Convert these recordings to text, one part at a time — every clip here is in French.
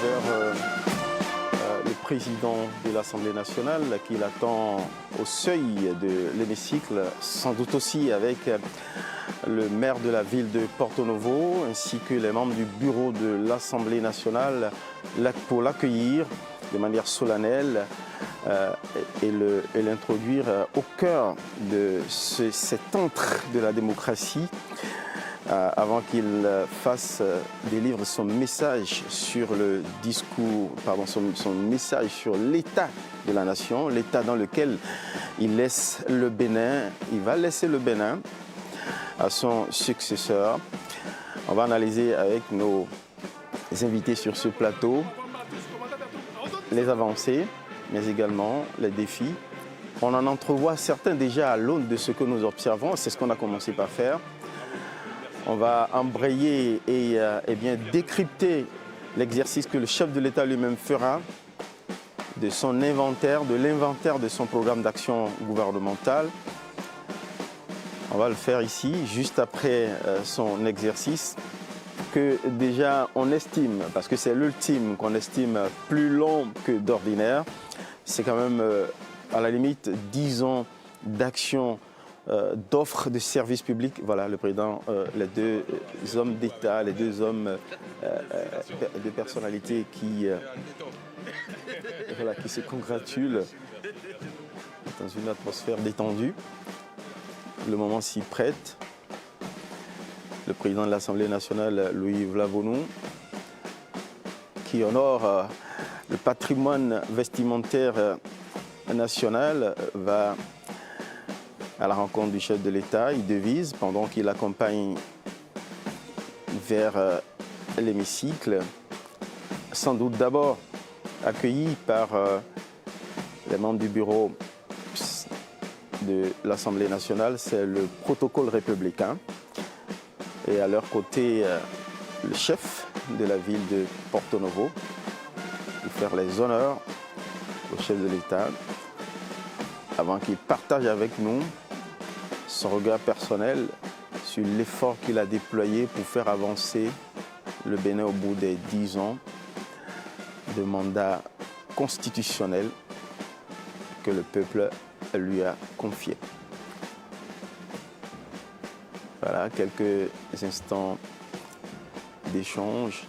vers le président de l'Assemblée nationale qui l'attend au seuil de l'hémicycle, sans doute aussi avec le maire de la ville de Porto Novo ainsi que les membres du bureau de l'Assemblée nationale pour l'accueillir de manière solennelle et l'introduire au cœur de cet antre de la démocratie avant qu'il délivre son message sur le discours, pardon, son message sur l'état de la nation, l'état dans lequel il laisse le Bénin, il va laisser le Bénin à son successeur. On va analyser avec nos invités sur ce plateau les avancées, mais également les défis. On en entrevoit certains déjà à l'aune de ce que nous observons, c'est ce qu'on a commencé par faire. On va embrayer et bien décrypter l'exercice que le chef de l'État lui-même fera de son inventaire, de l'inventaire de son programme d'action gouvernementale. On va le faire ici, juste après son exercice, que déjà on estime, parce que c'est l'ultime qu'on estime plus long que d'ordinaire. C'est quand même à la limite 10 ans d'action, d'offres de services publics. Voilà, le président, les deux hommes d'État, les deux hommes de personnalité qui se congratulent dans une atmosphère détendue. Le moment s'y prête. Le président de l'Assemblée nationale, Louis Vlavonou, qui honore le patrimoine vestimentaire national, va à la rencontre du chef de l'État. Il devise pendant qu'il accompagne vers l'hémicycle, sans doute d'abord accueilli par les membres du bureau de l'Assemblée nationale, c'est le protocole républicain. Et à leur côté, le chef de la ville de Porto Novo, pour faire les honneurs au chef de l'État, avant qu'il partage avec nous son regard personnel sur l'effort qu'il a déployé pour faire avancer le Bénin au bout des 10 ans de mandat constitutionnel que le peuple lui a confié. Voilà, quelques instants d'échange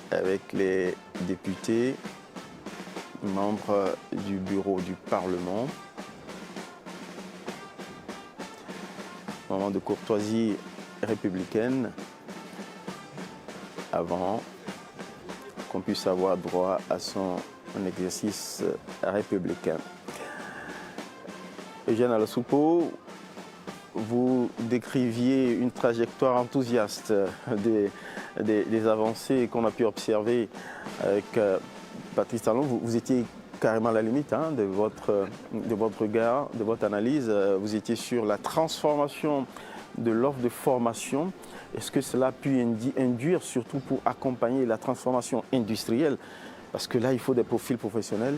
avec les députés, membres du bureau du Parlement. Moment de courtoisie républicaine avant qu'on puisse avoir droit à son exercice républicain. Eugène Alassoupou, vous décriviez une trajectoire enthousiaste des avancées qu'on a pu observer avec Patrice Talon. Vous étiez carrément à la limite de votre regard, de votre analyse. Vous étiez sur la transformation de l'offre de formation. Est-ce que cela a pu induire, surtout pour accompagner la transformation industrielle? Parce que là, il faut des profils professionnels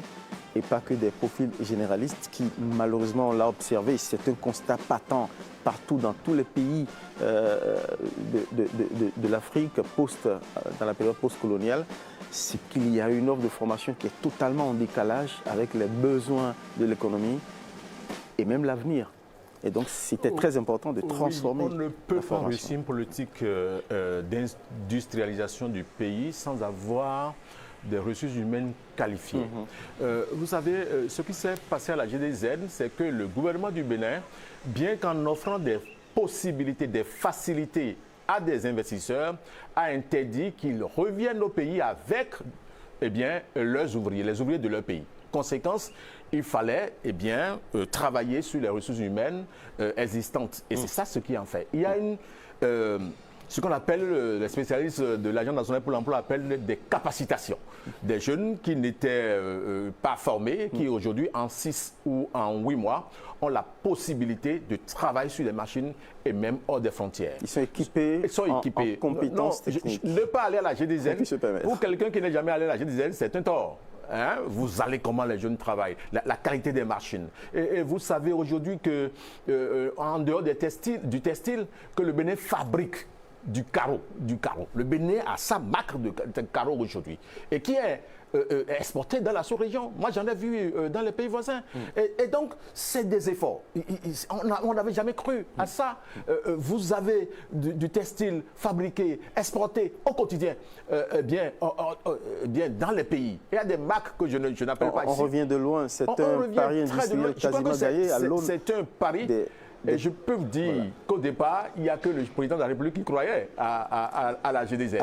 et pas que des profils généralistes qui, malheureusement, on l'a observé. C'est un constat patent partout dans tous les pays de l'Afrique dans la période post-coloniale. C'est qu'il y a une offre de formation qui est totalement en décalage avec les besoins de l'économie et même l'avenir. Et donc, c'était très important de transformer. On ne peut pas réussir une politique d'industrialisation du pays sans avoir des ressources humaines qualifiées. Vous savez, ce qui s'est passé à la GDZ, c'est que le gouvernement du Bénin, bien qu'en offrant des possibilités, des facilités à des investisseurs, a interdit qu'ils reviennent au pays avec leurs ouvriers, les ouvriers de leur pays. Conséquence, il fallait travailler sur les ressources humaines existantes. Et c'est ça ce qui en fait. Il y a ce qu'on appelle, les spécialistes de l'Agence nationale pour l'emploi appellent des capacitations. Des jeunes qui n'étaient pas formés, qui aujourd'hui, en 6 ou en 8 mois, ont la possibilité de travailler sur les machines et même hors des frontières. Ils sont équipés, en compétences techniques. Ne pas aller à la GDZ, pour quelqu'un qui n'est jamais allé à la GDZ, c'est un tort. Vous allez comment les jeunes travaillent, la qualité des machines. Et vous savez aujourd'hui que, en dehors du textile, que le Bénin fabrique du carreau. Le Bénin a sa marque de carreau aujourd'hui et qui est exporté dans la sous-région. Moi, j'en ai vu dans les pays voisins. Et donc, c'est des efforts. On n'avait jamais cru à ça. Vous avez du textile fabriqué, exporté au quotidien, bien dans les pays. Il y a des marques que je n'appelle pas ici. On revient de loin. C'est un pari industriel quasiment gagné à l'aune. C'est un pari. Et je peux vous dire qu'au départ, il n'y a que le président de la République qui croyait à la GDZ.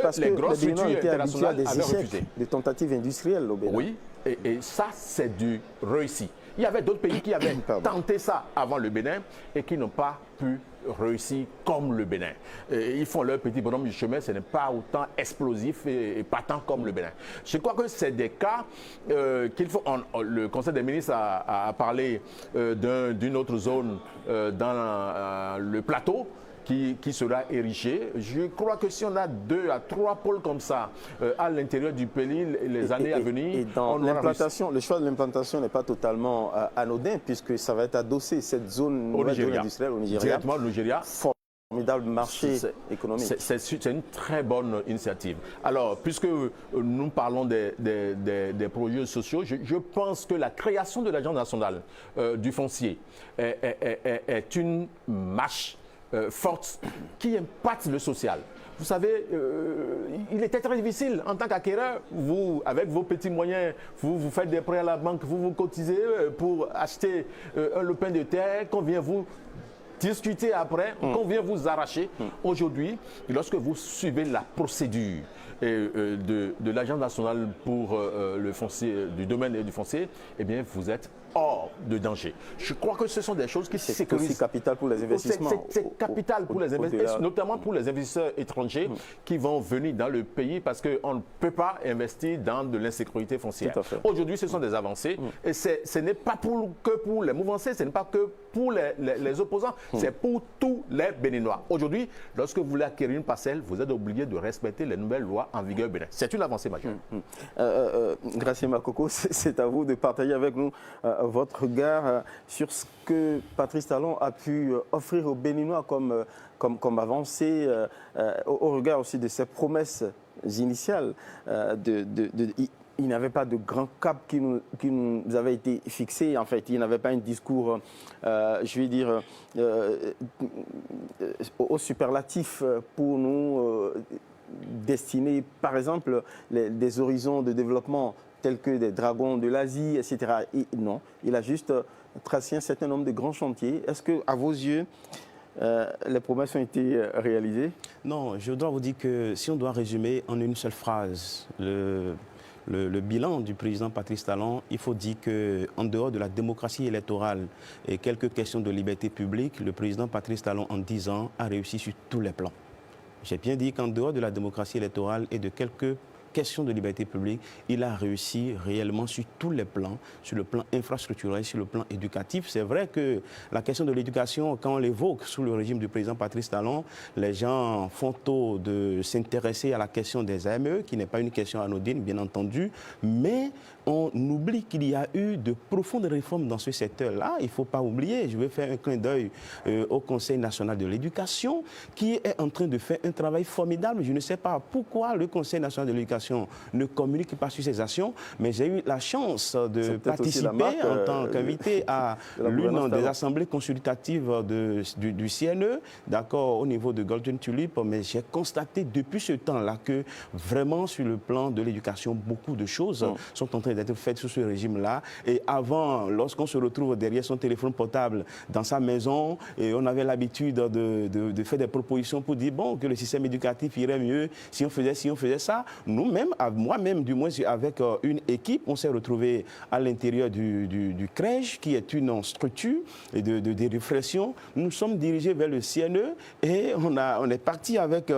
Parce que les grosses structures internationales avaient refusé. Des tentatives industrielles au Bénin. Oui, et ça, c'est du réussi. Il y avait d'autres pays qui avaient tenté ça avant le Bénin et qui n'ont pas pu réussir comme le Bénin. Ils font leur petit bonhomme du chemin, ce n'est pas autant explosif et patent comme le Bénin. Je crois que c'est des cas qu'il faut... le Conseil des ministres a parlé d'une autre zone dans le plateau qui sera érigé. Je crois que si on a 2 à 3 pôles comme ça à l'intérieur du pays, les années à venir... Et dans l'implantation, le choix de l'implantation n'est pas totalement anodin puisque ça va être adossé, cette zone industrielle au Nigeria. Directement au Nigeria. Formidable marché économique. C'est une très bonne initiative. Alors, puisque nous parlons des projets sociaux, je pense que la création de l'Agence nationale du foncier est une marche forte qui impacte le social. Vous savez, il était très difficile en tant qu'acquéreur. Vous, avec vos petits moyens, vous faites des prêts à la banque, vous cotisez pour acheter un lopin de terre qu'on vient vous discuter après, qu'on vient vous arracher. Aujourd'hui, lorsque vous suivez la procédure de l'Agence nationale pour le foncier, du domaine et du foncier, eh bien, vous êtes hors de danger. Je crois que ce sont des choses qui sécurisent. C'est aussi capital pour les investissements. C'est capital pour les investisseurs, notamment pour les investisseurs étrangers qui vont venir dans le pays parce qu'on ne peut pas investir dans de l'insécurité foncière. Aujourd'hui, ce sont des avancées et ce n'est pas que pour les mouvanciers, ce n'est pas que pour les opposants, c'est pour tous les Béninois. Aujourd'hui, lorsque vous voulez acquérir une parcelle, vous êtes obligé de respecter les nouvelles lois en vigueur au Bénin. C'est une avancée majeure. Gracieux Makoko, c'est à vous de partager avec nous votre regard sur ce que Patrice Talon a pu offrir aux Béninois comme avancée, au regard aussi de ses promesses initiales. Il n'avait pas de grand cap qui nous avait été fixé. En fait, il n'avait pas un discours, je vais dire, au superlatif pour nous destiner, par exemple, des horizons de développement tels que des dragons de l'Asie, etc. Non, il a juste tracé un certain nombre de grands chantiers. Est-ce que, à vos yeux, les promesses ont été réalisées? Non, je dois vous dire que si on doit résumer en une seule phrase le bilan du président Patrice Talon, il faut dire qu'en dehors de la démocratie électorale et quelques questions de liberté publique, le président Patrice Talon, en 10 ans, a réussi sur tous les plans. J'ai bien dit qu'en dehors de la démocratie électorale et de quelques questions de liberté publique, il a réussi réellement sur tous les plans, sur le plan infrastructurel, sur le plan éducatif. C'est vrai que la question de l'éducation, quand on l'évoque sous le régime du président Patrice Talon, les gens font tôt de s'intéresser à la question des AME, qui n'est pas une question anodine, bien entendu, mais on oublie qu'il y a eu de profondes réformes dans ce secteur-là. Il ne faut pas oublier, je vais faire un clin d'œil au Conseil national de l'éducation, qui est en train de faire un travail formidable. Je ne sais pas pourquoi le Conseil national de l'éducation ne communique pas sur ses actions, mais j'ai eu la chance de participer en tant qu'invité à l'une des assemblées consultatives du CNE, d'accord, au niveau de Golden Tulip, mais j'ai constaté depuis ce temps-là que vraiment sur le plan de l'éducation, beaucoup de choses sont en train d'être faites sous ce régime-là. Et avant, lorsqu'on se retrouve derrière son téléphone portable dans sa maison, et on avait l'habitude de faire des propositions pour dire bon, que le système éducatif irait mieux si on faisait ça. Nous-mêmes, moi-même, du moins avec une équipe, on s'est retrouvé à l'intérieur du CREJ, qui est une structure de réflexion. Nous sommes dirigés vers le CNE et on est parti avec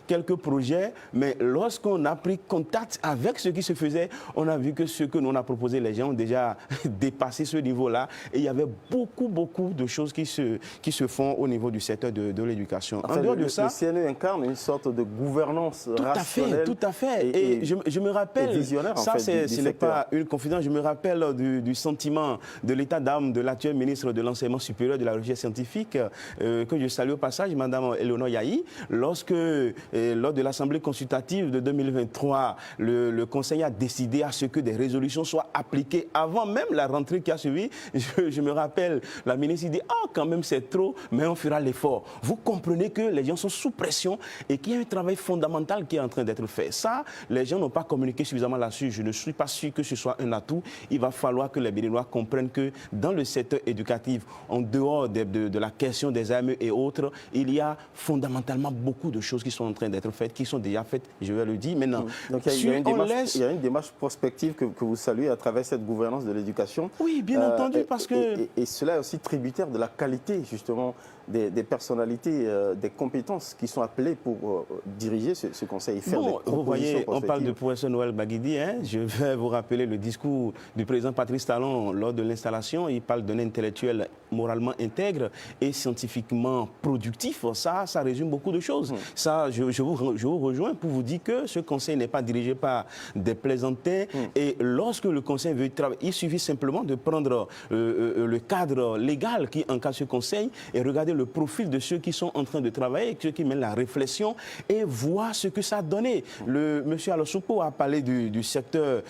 quelques projets, mais lorsqu'on a pris contact avec ce qui se faisait, on a vu que ce que nous on a proposé, les gens ont déjà dépassé ce niveau-là et il y avait beaucoup de choses qui se font au niveau du secteur de l'éducation. En dehors de ça, le CNE incarne une sorte de gouvernance rationnelle. Tout à fait. Et je me rappelle, visionnaire, ça en fait, ce n'est pas une confidence, je me rappelle du sentiment de l'état d'âme de l'actuel ministre de l'Enseignement supérieur et de la recherche scientifique, que je salue au passage, Mme Eleonore Yahi, lorsque, lors de l'Assemblée consultative de 2023, le Conseil a décidé à ce que des résolutions soient appliquées avant même la rentrée qui a suivi. Je me rappelle, la ministre dit « Ah, quand même c'est trop, mais on fera l'effort ». Vous comprenez que les gens sont sous pression et qu'il y a un travail fondamental qui est en train d'être fait. Ça, les gens n'ont pas communiqué suffisamment là-dessus. Je ne suis pas sûr que ce soit un atout. Il va falloir que les Béninois comprennent que dans le secteur éducatif, en dehors de la question des AME et autres, il y a fondamentalement beaucoup de choses qui sont en train d'être faites, qui sont déjà faites, je vais le dire maintenant. Donc il y a une démarche prospective que vous saluez à travers cette gouvernance de l'éducation. Oui, bien entendu, parce que... Et cela est aussi tributaire de la qualité, justement, des personnalités, des compétences qui sont appelées pour diriger ce conseil et faire des propositions. Vous voyez, on parle de professeur Noël Baguidi. Je vais vous rappeler le discours du président Patrice Talon lors de l'installation. Il parle d'un intellectuel moralement intègre et scientifiquement productif. Ça résume beaucoup de choses. Ça, je vous rejoins pour vous dire que ce conseil n'est pas dirigé par des plaisantins. Et lorsque le conseil veut travailler, il suffit simplement de prendre le cadre légal qui encadre ce conseil et regarder le profil de ceux qui sont en train de travailler, ceux qui mènent la réflexion et voir ce que ça a donné. Monsieur Alosupo a parlé du secteur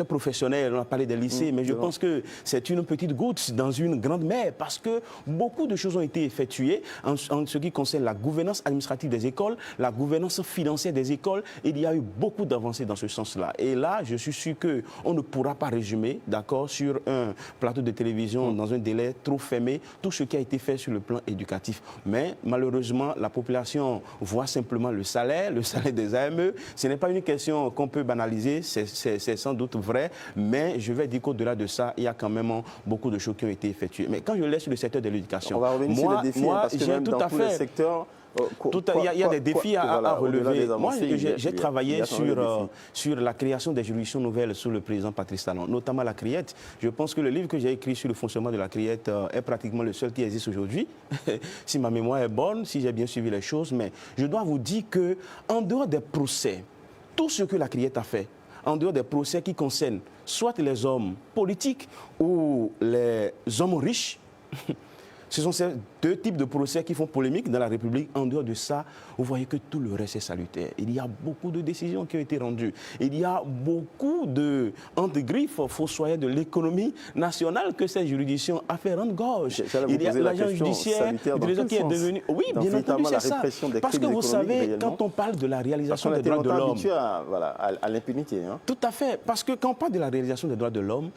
professionnel, on a parlé des lycées, mais je pense que c'est une petite goutte dans une grande mer parce que beaucoup de choses ont été effectuées en ce qui concerne la gouvernance administrative des écoles, la gouvernance financière des écoles. Il y a eu beaucoup d'avancées dans ce sens-là. Et là, je suis sûr qu'on ne pourra pas résumer, d'accord, sur un plateau de télévision dans un délai trop fermé tout ce qui a été fait sur le plan éducatif. Mais malheureusement, la population voit simplement le salaire des AME. Ce n'est pas une question qu'on peut banaliser, c'est sans doute vrai, mais je vais dire qu'au-delà de ça, il y a quand même beaucoup de choses qui ont été effectuées. Mais quand je laisse le secteur de l'éducation, on va revenir sur les défis, parce que même dans tous les secteurs, il y a des défis à relever. Moi, j'ai travaillé sur la création des juridictions nouvelles sous le président Patrice Talon, notamment la CRIET. Je pense que le livre que j'ai écrit sur le fonctionnement de la CRIET est pratiquement le seul qui existe aujourd'hui. Si ma mémoire est bonne, si j'ai bien suivi les choses, mais je dois vous dire qu'en dehors des procès, tout ce que la CRIET a fait, en dehors des procès qui concernent soit les hommes politiques ou les hommes riches, ce sont ces deux types de procès qui font polémique dans la République. En dehors de ça, vous voyez que tout le reste est salutaire. Il y a beaucoup de décisions qui ont été rendues. Il y a beaucoup de, entre griffes, fossoyeurs de l'économie nationale que cette juridiction a fait rendre gorge. Il y a l'agent judiciaire qui est devenu... Oui, bien entendu, c'est ça. Parce que vous savez, quand on parle de la réalisation des droits de l'homme... à l'impunité. Tout à fait. Parce que quand on parle de la réalisation des droits de l'homme,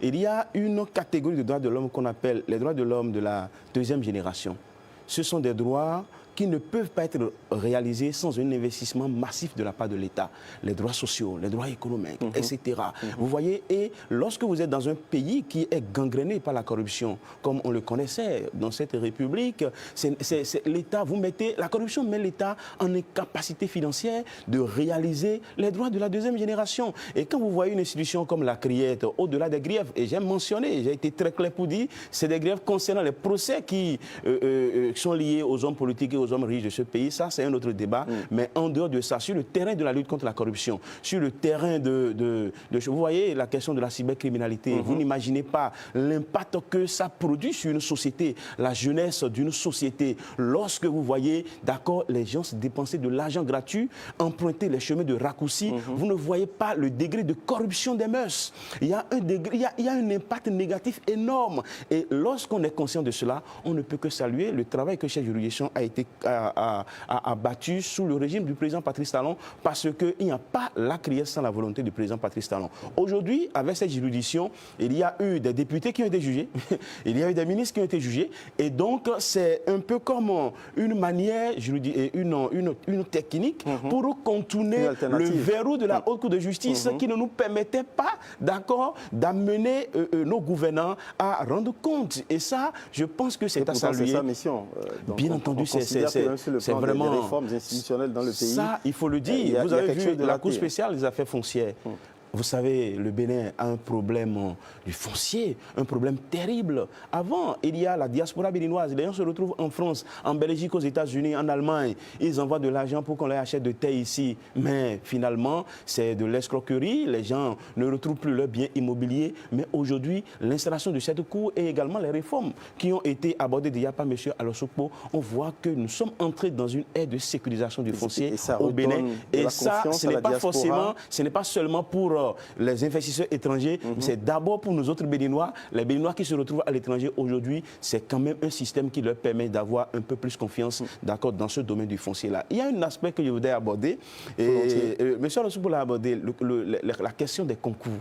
il y a une catégorie de droits de l'homme qu'on appelle les droits de l'homme de la deuxième génération. Ce sont des droits qui ne peuvent pas être réalisés sans un investissement massif de la part de l'État. Les droits sociaux, les droits économiques, etc. Vous voyez, et lorsque vous êtes dans un pays qui est gangréné par la corruption, comme on le connaissait dans cette République, l'État, la corruption met l'État en incapacité financière de réaliser les droits de la deuxième génération. Et quand vous voyez une institution comme la CRIET, au-delà des griefs, et j'ai mentionné, j'ai été très clair pour dire, c'est des griefs concernant les procès qui sont liés aux hommes politiques et aux hommes riches de ce pays, ça c'est un autre débat, mais en dehors de ça, sur le terrain de la lutte contre la corruption, sur le terrain vous voyez la question de la cybercriminalité, vous n'imaginez pas l'impact que ça produit sur une société, la jeunesse d'une société, lorsque vous voyez, d'accord, les gens se dépenser de l'argent gratuit, emprunter les chemins de raccourci, vous ne voyez pas le degré de corruption des mœurs. Il y a un impact négatif énorme, et lorsqu'on est conscient de cela, on ne peut que saluer le travail que cette juridiction a été battu sous le régime du président Patrice Talon parce qu'il n'y a pas la CRIET sans la volonté du président Patrice Talon. Aujourd'hui, avec cette juridiction, il y a eu des députés qui ont été jugés, il y a eu des ministres qui ont été jugés, et donc c'est un peu comme une manière, je le dis, une technique pour contourner le verrou de la Haute Cour de justice qui ne nous permettait pas, d'accord, d'amener nos gouvernants à rendre compte. Et ça, je pense que c'est à saluer. C'est sa mission. Bien entendu, c'est vraiment des réformes institutionnelles dans le pays. Ça, il faut le dire. Vous avez vu la Cour spéciale des affaires foncières. Vous savez, le Bénin a un problème du foncier, un problème terrible. Avant, il y a la diaspora béninoise. Les gens se retrouvent en France, en Belgique, aux États-Unis, en Allemagne. Ils envoient de l'argent pour qu'on leur achète de terre ici. Mais finalement, c'est de l'escroquerie. Les gens ne retrouvent plus leurs biens immobiliers. Mais aujourd'hui, l'installation de cette cour et également les réformes qui ont été abordées déjà par M. Alosokpo, on voit que nous sommes entrés dans une ère de sécurisation du foncier au Bénin. Et ça, ce n'est pas forcément, ce n'est pas seulement pour les investisseurs étrangers, c'est d'abord pour nous autres Béninois. Les Béninois qui se retrouvent à l'étranger aujourd'hui, c'est quand même un système qui leur permet d'avoir un peu plus confiance d'accord, dans ce domaine du foncier-là. Il y a un aspect que je voudrais aborder. Et M. Alosokpo l'a abordé, la question des concours.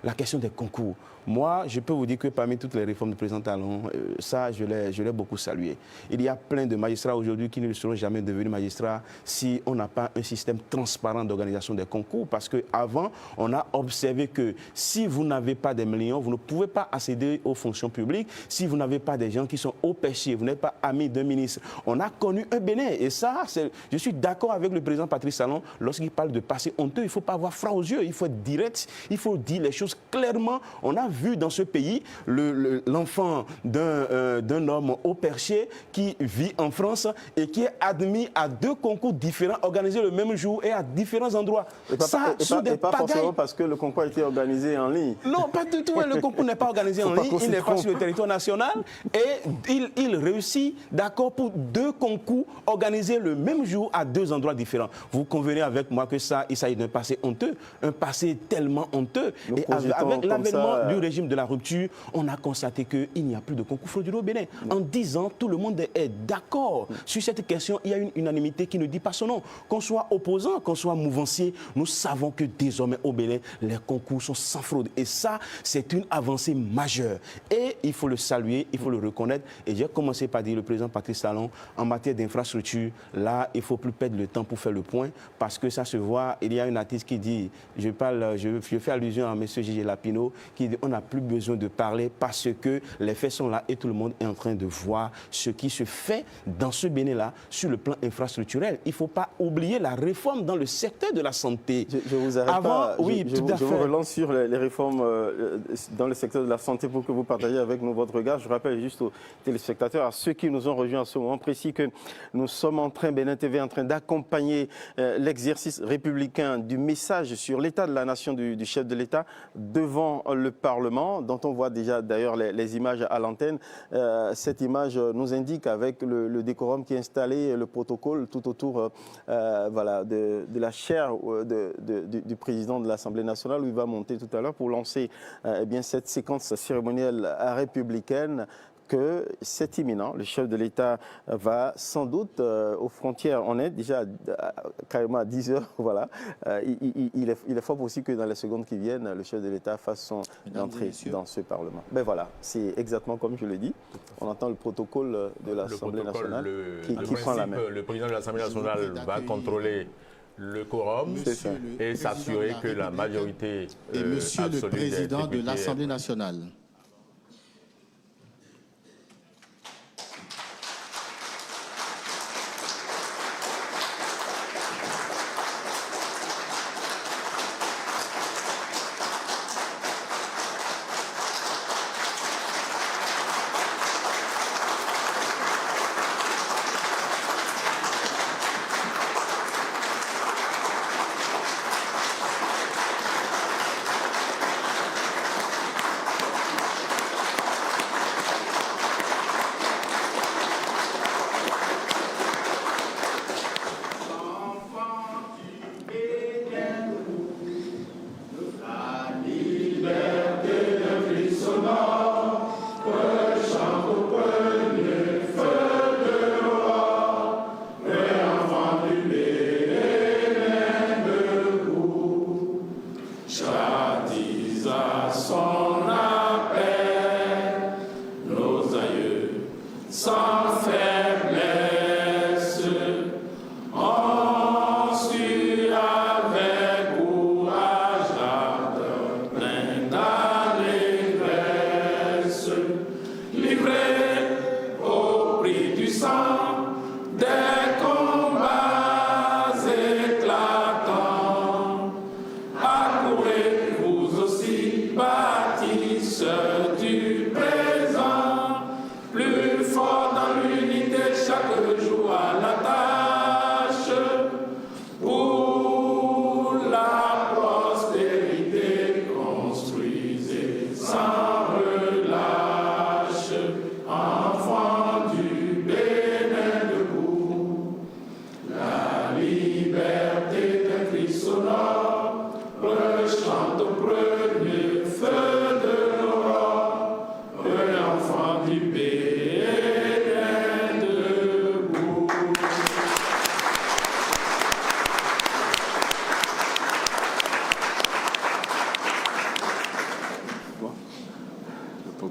La question des concours. Moi, je peux vous dire que parmi toutes les réformes du président Talon, ça, je l'ai beaucoup salué. Il y a plein de magistrats aujourd'hui qui ne seront jamais devenus magistrats si on n'a pas un système transparent d'organisation des concours. Parce qu'avant, on a observé que si vous n'avez pas des millions, vous ne pouvez pas accéder aux fonctions publiques. Si vous n'avez pas des gens qui sont haut perchés, vous n'êtes pas ami d'un ministre. On a connu un Bénin. Et ça, je suis d'accord avec le président Patrice Talon lorsqu'il parle de passé honteux. Il ne faut pas avoir froid aux yeux, il faut être direct, il faut dire les choses clairement. On a vu dans ce pays l'enfant d'un homme haut perché qui vit en France et qui est admis à 2 concours différents organisés le même jour et à différents endroits. Et pas forcément parce que le concours a été organisé en ligne. Non, pas du tout. Le concours n'est pas organisé en ligne, il n'est pas sur le territoire national et il réussit, d'accord, pour 2 concours organisés le même jour à 2 endroits différents. Vous convenez avec moi que ça, il s'agit d'un passé honteux, un passé tellement honteux. Et avec l'avènement du régime de la rupture, on a constaté qu'il n'y a plus de concours frauduleux au Bénin. En 10 ans, tout le monde est d'accord sur cette question. Il y a une unanimité qui ne dit pas son nom. Qu'on soit opposant, qu'on soit mouvancier, nous savons que désormais au Bénin, les concours sont sans fraude. Et ça, c'est une avancée majeure. Et il faut le saluer, il faut le reconnaître. Et j'ai commencé par dire le président Patrice Talon, en matière d'infrastructure, là, il ne faut plus perdre le temps pour faire le point, parce que ça se voit. Il y a une artiste qui dit, je fais allusion à M. Gigi Lapino, qui dit on n'a plus besoin de parler parce que les faits sont là et tout le monde est en train de voir ce qui se fait dans ce Bénin-là sur le plan infrastructurel. Il ne faut pas oublier la réforme dans le secteur de la santé. Je vous arrête pas. Oui, je vous relance sur les réformes dans le secteur de la santé pour que vous partagiez avec nous votre regard. Je rappelle juste aux téléspectateurs, à ceux qui nous ont rejoints à ce moment précis, que nous sommes en train, Bénin TV, en train d'accompagner l'exercice républicain du message sur l'état de la nation du chef de l'État devant le Parlement, dont on voit déjà d'ailleurs les images à l'antenne. Cette image nous indique avec le décorum qui est installé, le protocole tout autour voilà, de la chaire du président de l'Assemblée nationale, où il va monter tout à l'heure pour lancer eh bien, cette séquence cérémonielle républicaine, que c'est imminent. Le chef de l'État va sans doute aux frontières. On est déjà carrément à 10 heures. Voilà. Il est fort aussi que dans les secondes qui viennent, le chef de l'État fasse son entrée dans ce Parlement. Ben voilà, c'est exactement comme je l'ai dit. On entend le protocole de l'Assemblée nationale qui prend la main. Le président de l'Assemblée nationale va contrôler le quorum et s'assurer que la majorité et Monsieur le Président de l'Assemblée nationale.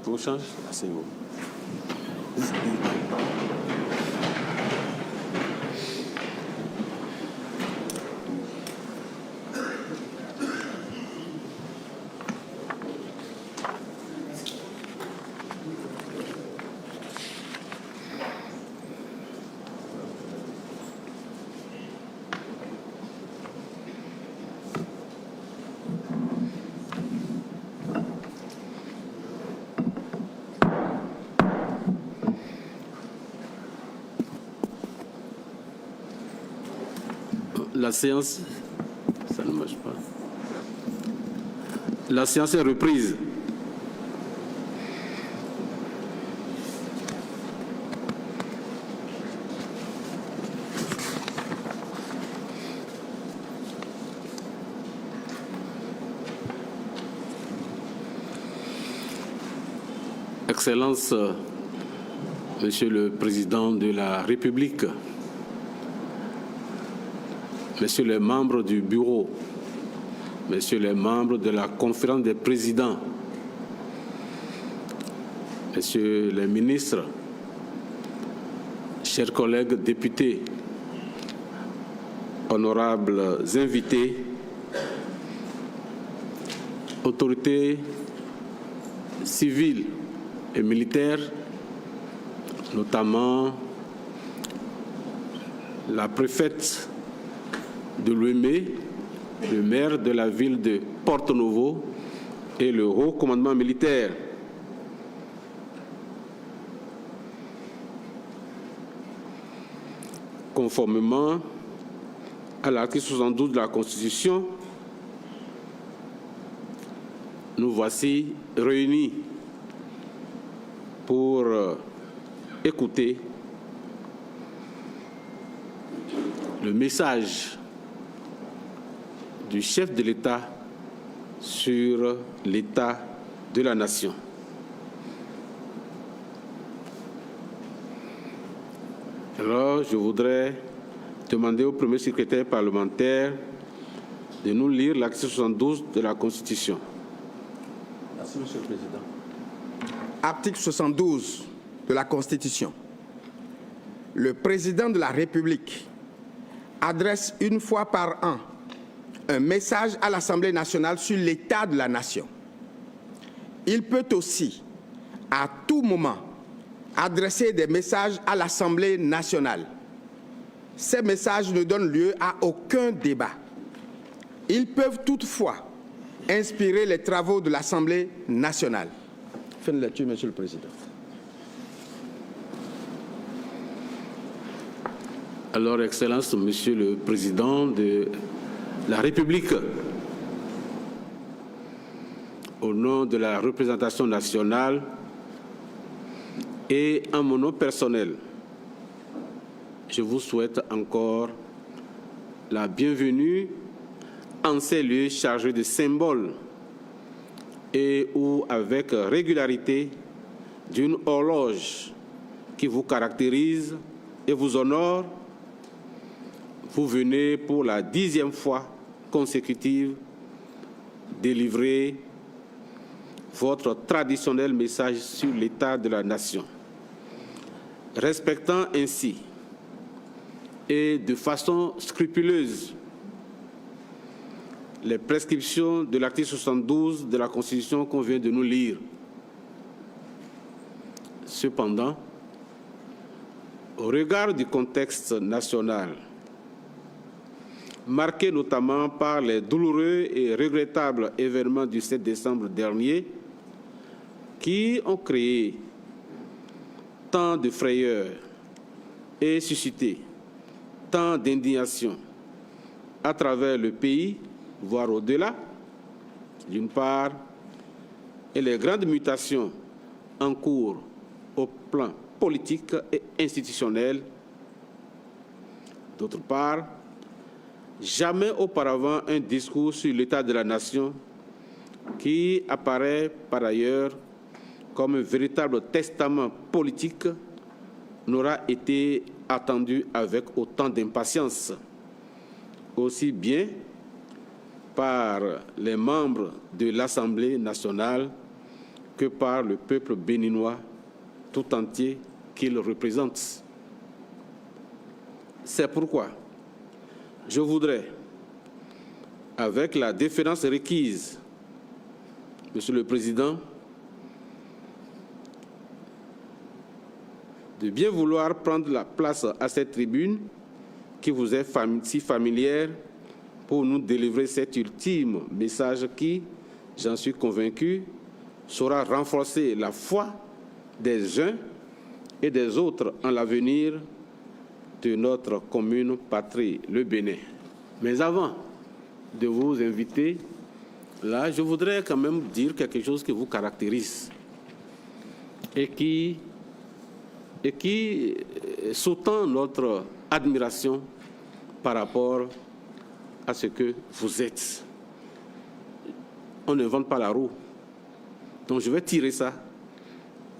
On change, c'est bon. La séance, ça ne marche pas. La séance est reprise. Excellence, Monsieur le Président de la République, Messieurs les membres du bureau, Messieurs les membres de la conférence des présidents, Messieurs les ministres, chers collègues députés, honorables invités, autorités civiles et militaires, notamment la préfète de Lomé, le maire de la ville de Porto-Novo et le haut commandement militaire. Conformément à l'article 72 de la Constitution, nous voici réunis pour écouter le message du chef de l'État sur l'état de la nation. Alors, je voudrais demander au premier secrétaire parlementaire de nous lire l'article 72 de la Constitution. Merci, Monsieur le Président. Article 72 de la Constitution. Le président de la République adresse une fois par an un message à l'Assemblée nationale sur l'état de la nation. Il peut aussi, à tout moment, adresser des messages à l'Assemblée nationale. Ces messages ne donnent lieu à aucun débat. Ils peuvent toutefois inspirer les travaux de l'Assemblée nationale. Fin de lecture, Monsieur le Président. Alors, Excellence, Monsieur le Président de la République, au nom de la représentation nationale et en mon nom personnel, je vous souhaite encore la bienvenue en ces lieux chargés de symboles et où, avec régularité, d'une horloge qui vous caractérise et vous honore, vous venez pour la 10e fois consécutive délivrer votre traditionnel message sur l'état de la nation. Respectant ainsi et de façon scrupuleuse les prescriptions de l'article 72 de la Constitution qu'on vient de nous lire. Cependant, au regard du contexte national, marqué notamment par les douloureux et regrettables événements du 7 décembre dernier, qui ont créé tant de frayeur et suscité tant d'indignation à travers le pays, voire au-delà, d'une part, et les grandes mutations en cours au plan politique et institutionnel, d'autre part. Jamais auparavant un discours sur l'état de la nation qui apparaît par ailleurs comme un véritable testament politique, n'aura été attendu avec autant d'impatience, aussi bien par les membres de l'Assemblée nationale que par le peuple béninois tout entier qu'il représente. C'est pourquoi je voudrais, avec la déférence requise, Monsieur le Président, de bien vouloir prendre la place à cette tribune qui vous est si familière pour nous délivrer cet ultime message qui, j'en suis convaincu, saura renforcer la foi des uns et des autres en l'avenir de notre commune patrie, le Bénin. Mais avant de vous inviter, là, je voudrais quand même dire quelque chose qui vous caractérise et qui sous-tend notre admiration par rapport à ce que vous êtes. On n'invente pas la roue. Donc je vais tirer ça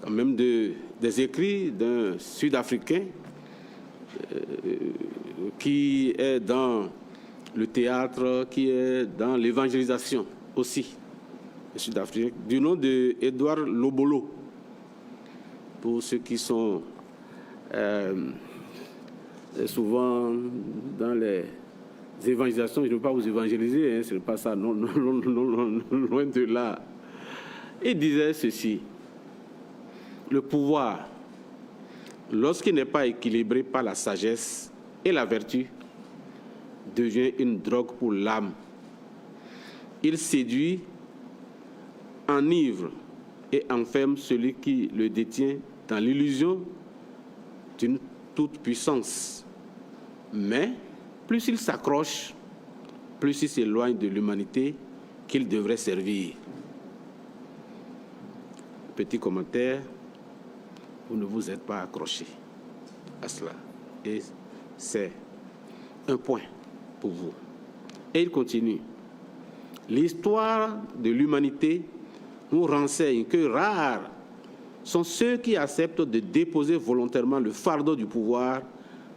quand même des écrits d'un Sud-Africain qui est dans le théâtre, qui est dans l'évangélisation aussi, Sud-Africain, du nom d'Edouard Lobolo. Pour ceux qui sont souvent dans les évangélisations, je ne veux pas vous évangéliser, hein, ce n'est pas ça, non, loin de là. Il disait ceci: le pouvoir, lorsqu'il n'est pas équilibré par la sagesse et la vertu, devient une drogue pour l'âme. Il séduit, enivre et enferme celui qui le détient dans l'illusion d'une toute-puissance. Mais plus il s'accroche, plus il s'éloigne de l'humanité qu'il devrait servir. Petit commentaire, vous ne vous êtes pas accroché à cela. Et c'est un point pour vous. Et il continue. L'histoire de l'humanité nous renseigne que rares sont ceux qui acceptent de déposer volontairement le fardeau du pouvoir,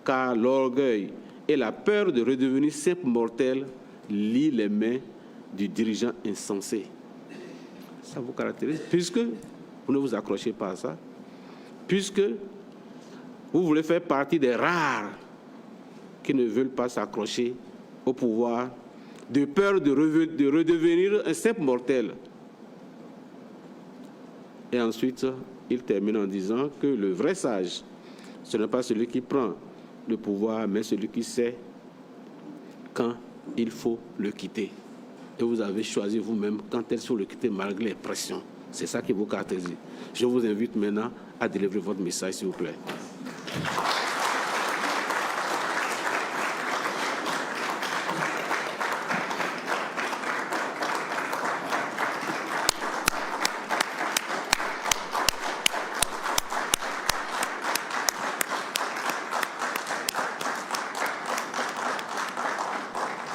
car l'orgueil et la peur de redevenir simple mortel lient les mains du dirigeant insensé. Ça vous caractérise, puisque vous ne vous accrochez pas à ça, puisque vous voulez faire partie des rares qui ne veulent pas s'accrocher au pouvoir, de peur de redevenir un simple mortel. Et ensuite, il termine en disant que le vrai sage, ce n'est pas celui qui prend le pouvoir, mais celui qui sait quand il faut le quitter. Et vous avez choisi vous-même quand il faut le quitter malgré les pressions. C'est ça qui vous caractérise. Je vous invite maintenant à délivrer votre message, s'il vous plaît.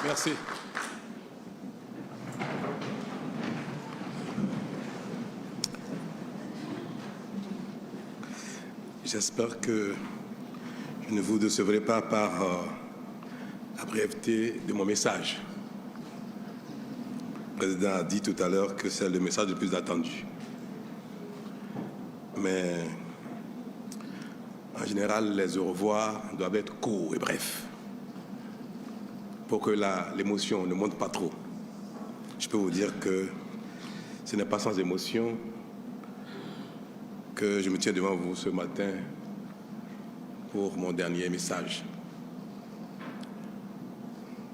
Merci. J'espère que je ne vous décevrai pas par la brièveté de mon message. Le président a dit tout à l'heure que c'est le message le plus attendu. Mais en général, les au revoir doivent être courts et brefs, pour que l'émotion ne monte pas trop. Je peux vous dire que ce n'est pas sans émotion que je me tiens devant vous ce matin pour mon dernier message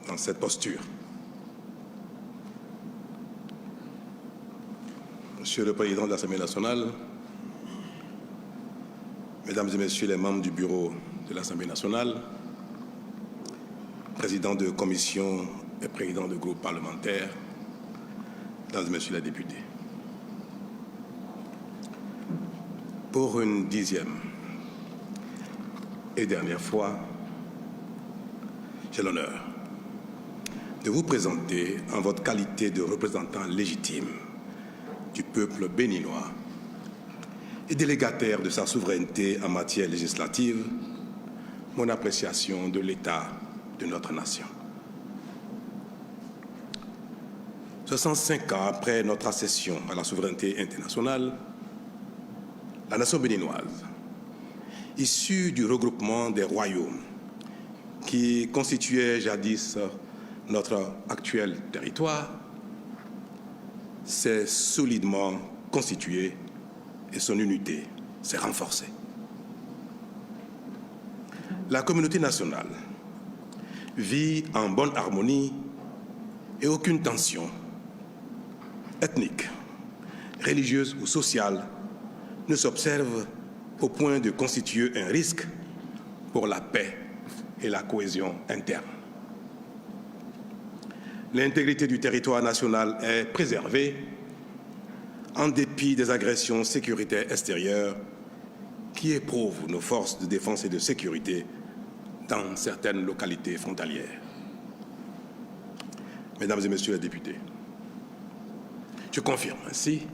dans cette posture. Monsieur le Président de l'Assemblée nationale, Mesdames et Messieurs les membres du bureau de l'Assemblée nationale, président de commission et président de groupe parlementaire, Mesdames et Messieurs les députés. Pour une 10e et dernière fois, j'ai l'honneur de vous présenter en votre qualité de représentant légitime du peuple béninois et délégataire de sa souveraineté en matière législative, mon appréciation de l'état de notre nation. 65 ans après notre accession à la souveraineté internationale, la nation béninoise, issue du regroupement des royaumes qui constituaient jadis notre actuel territoire, s'est solidement constituée et son unité s'est renforcée. La communauté nationale vit en bonne harmonie et aucune tension ethnique, religieuse ou sociale ne s'observe au point de constituer un risque pour la paix et la cohésion interne. L'intégrité du territoire national est préservée en dépit des agressions sécuritaires extérieures qui éprouvent nos forces de défense et de sécurité dans certaines localités frontalières. Mesdames et Messieurs les députés, je confirme ainsi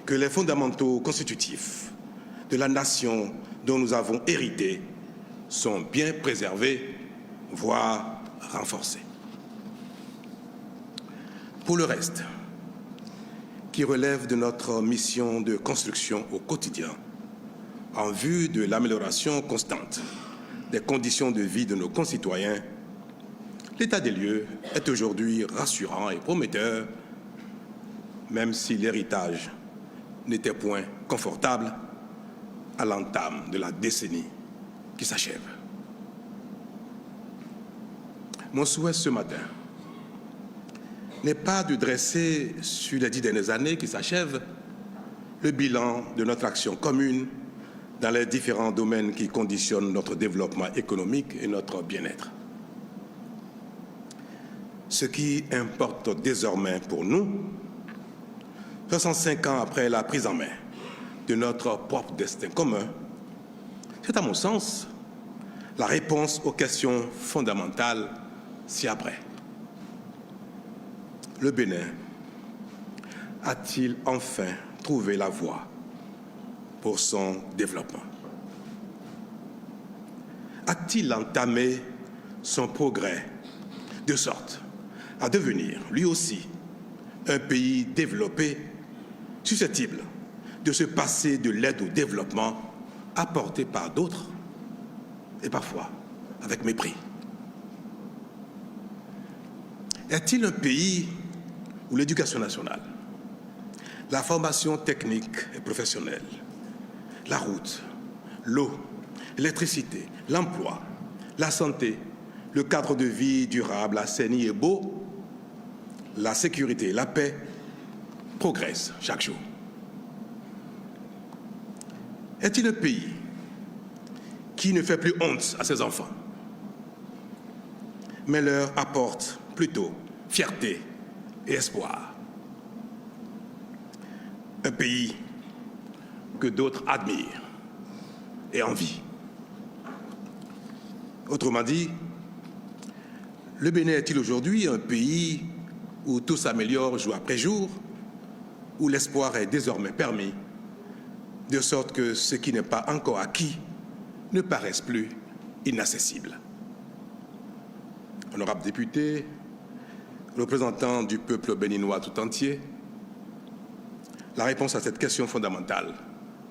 que les fondamentaux constitutifs de la nation dont nous avons hérité sont bien préservés, voire renforcés. Pour le reste, qui relève de notre mission de construction au quotidien, en vue de l'amélioration constante des conditions de vie de nos concitoyens, l'état des lieux est aujourd'hui rassurant et prometteur, même si l'héritage n'était point confortable à l'entame de la décennie qui s'achève. Mon souhait ce matin n'est pas de dresser sur les 10 dernières années qui s'achèvent le bilan de notre action commune dans les différents domaines qui conditionnent notre développement économique et notre bien-être. Ce qui importe désormais pour nous, 65 ans après la prise en main de notre propre destin commun, c'est à mon sens la réponse aux questions fondamentales ci-après. Le Bénin a-t-il enfin trouvé la voie pour son développement? A-t-il entamé son progrès de sorte à devenir, lui aussi, un pays développé, susceptible de se passer de l'aide au développement apportée par d'autres et parfois avec mépris? Est-il un pays où l'éducation nationale, la formation technique et professionnelle, la route, l'eau, l'électricité, l'emploi, la santé, le cadre de vie durable, assaini et beau, la sécurité et la paix progressent chaque jour? Est-il un pays qui ne fait plus honte à ses enfants, mais leur apporte plutôt fierté et espoir? Un pays que d'autres admirent et envient. Autrement dit, le Bénin est-il aujourd'hui un pays où tout s'améliore jour après jour, où l'espoir est désormais permis, de sorte que ce qui n'est pas encore acquis ne paraisse plus inaccessible? Honorables députés, représentants du peuple béninois tout entier, la réponse à cette question fondamentale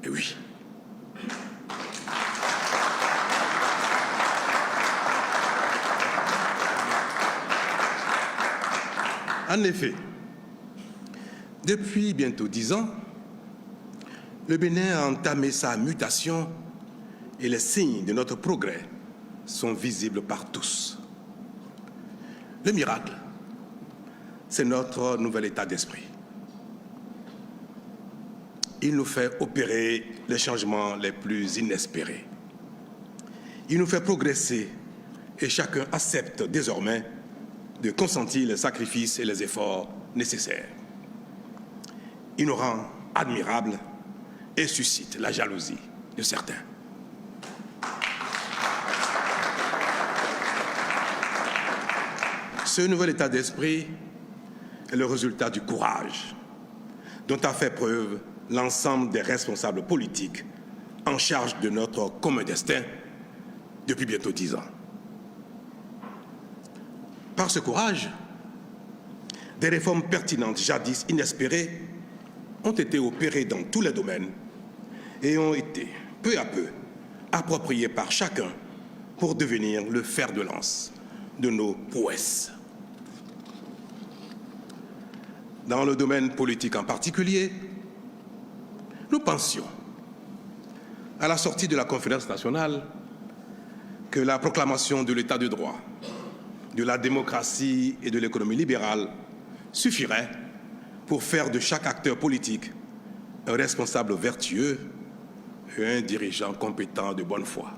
est oui. En effet, depuis bientôt 10 ans, le Bénin a entamé sa mutation et les signes de notre progrès sont visibles par tous. Le miracle, c'est notre nouvel état d'esprit. Il nous fait opérer les changements les plus inespérés. Il nous fait progresser et chacun accepte désormais de consentir les sacrifices et les efforts nécessaires. Il nous rend admirables et suscite la jalousie de certains. Ce nouvel état d'esprit est le résultat du courage, dont a fait preuve l'ensemble des responsables politiques en charge de notre commun destin depuis bientôt 10 ans. Par ce courage, des réformes pertinentes, jadis inespérées, ont été opérées dans tous les domaines et ont été, peu à peu, appropriées par chacun pour devenir le fer de lance de nos prouesses. Dans le domaine politique en particulier, nous pensions, à la sortie de la conférence nationale, que la proclamation de l'état de droit, de la démocratie et de l'économie libérale suffirait pour faire de chaque acteur politique un responsable vertueux et un dirigeant compétent de bonne foi.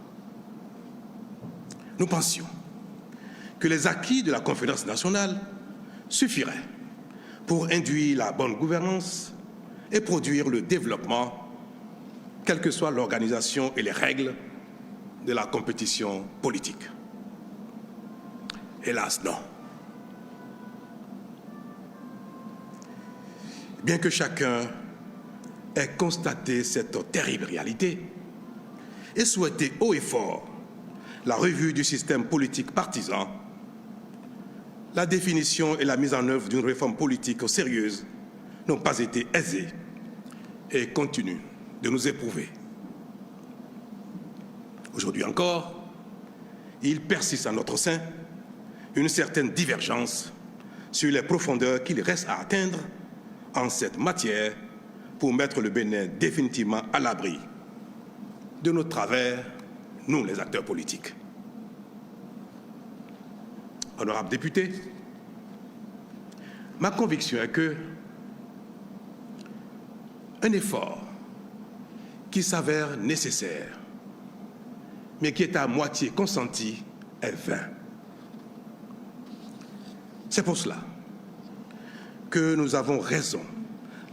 Nous pensions que les acquis de la conférence nationale suffiraient pour induire la bonne gouvernance et produire le développement, quelle que soit l'organisation et les règles de la compétition politique. Hélas, non. Bien que chacun ait constaté cette terrible réalité et souhaité haut et fort la revue du système politique partisan, la définition et la mise en œuvre d'une réforme politique sérieuse n'ont pas été aisées et continuent de nous éprouver. Aujourd'hui encore, il persiste en notre sein une certaine divergence sur les profondeurs qu'il reste à atteindre en cette matière pour mettre le Bénin définitivement à l'abri de nos travers, nous les acteurs politiques. Honorables députés, ma conviction est que un effort qui s'avère nécessaire, mais qui est à moitié consenti, est vain. C'est pour cela que nous avons raison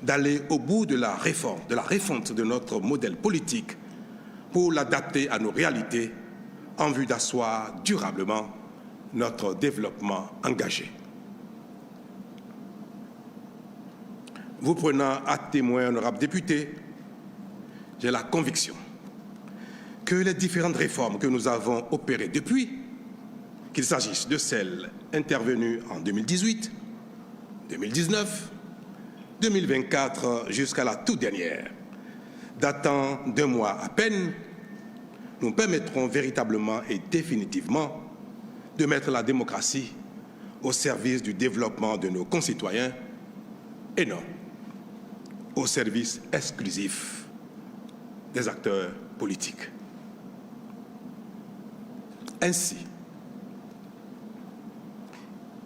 d'aller au bout de la réforme, de la refonte de notre modèle politique pour l'adapter à nos réalités en vue d'asseoir durablement notre développement engagé. Vous prenant à témoin, honorables députés, j'ai la conviction que les différentes réformes que nous avons opérées depuis, qu'il s'agisse de celles intervenues en 2018, 2019, 2024 jusqu'à la toute dernière, datant d'1 mois à peine, nous permettront véritablement et définitivement de mettre la démocratie au service du développement de nos concitoyens et non au service exclusif des acteurs politiques. Ainsi,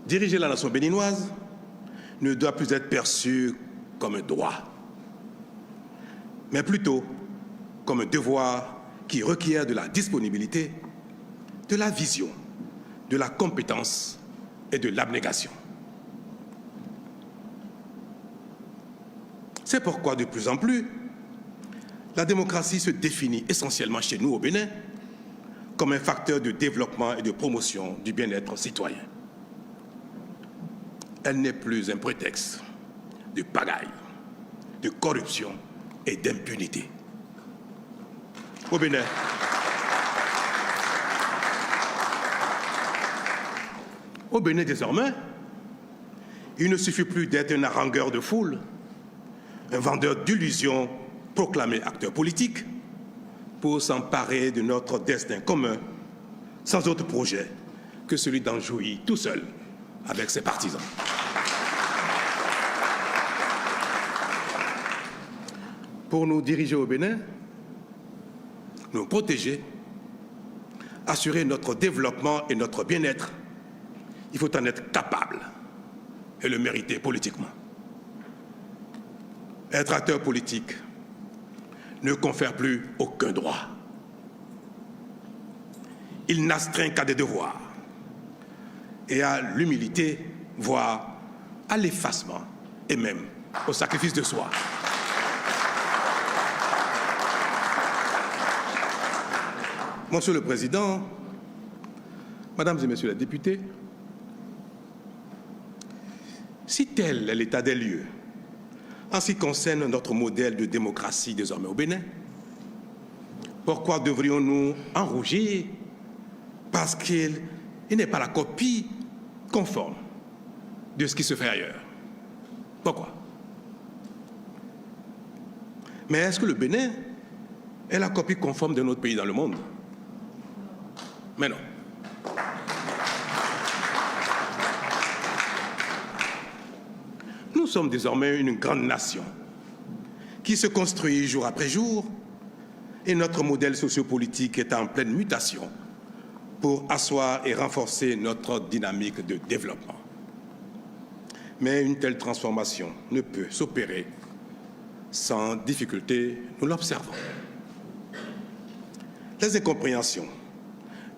diriger la nation béninoise ne doit plus être perçu comme un droit, mais plutôt comme un devoir qui requiert de la disponibilité, de la vision, de la compétence et de l'abnégation. C'est pourquoi, de plus en plus, la démocratie se définit essentiellement chez nous au Bénin comme un facteur de développement et de promotion du bien-être citoyen. Elle n'est plus un prétexte de pagaille, de corruption et d'impunité. Au Bénin, désormais, il ne suffit plus d'être un harangueur de foule, un vendeur d'illusions proclamé acteur politique pour s'emparer de notre destin commun sans autre projet que celui d'en jouir tout seul avec ses partisans. Pour nous diriger au Bénin, nous protéger, assurer notre développement et notre bien-être, il faut en être capable et le mériter politiquement. Être acteur politique ne confère plus aucun droit. Il n'astreint qu'à des devoirs et à l'humilité, voire à l'effacement et même au sacrifice de soi. Monsieur le Président, Mesdames et Messieurs les députés, si tel est l'état des lieux en ce qui concerne notre modèle de démocratie désormais au Bénin, pourquoi devrions-nous en rougir parce qu'il n'est pas la copie conforme de ce qui se fait ailleurs? Pourquoi? Mais est-ce que le Bénin est la copie conforme de notre pays dans le monde? Mais non. Nous sommes désormais une grande nation qui se construit jour après jour et notre modèle sociopolitique est en pleine mutation pour asseoir et renforcer notre dynamique de développement. Mais une telle transformation ne peut s'opérer sans difficulté, nous l'observons. Les incompréhensions,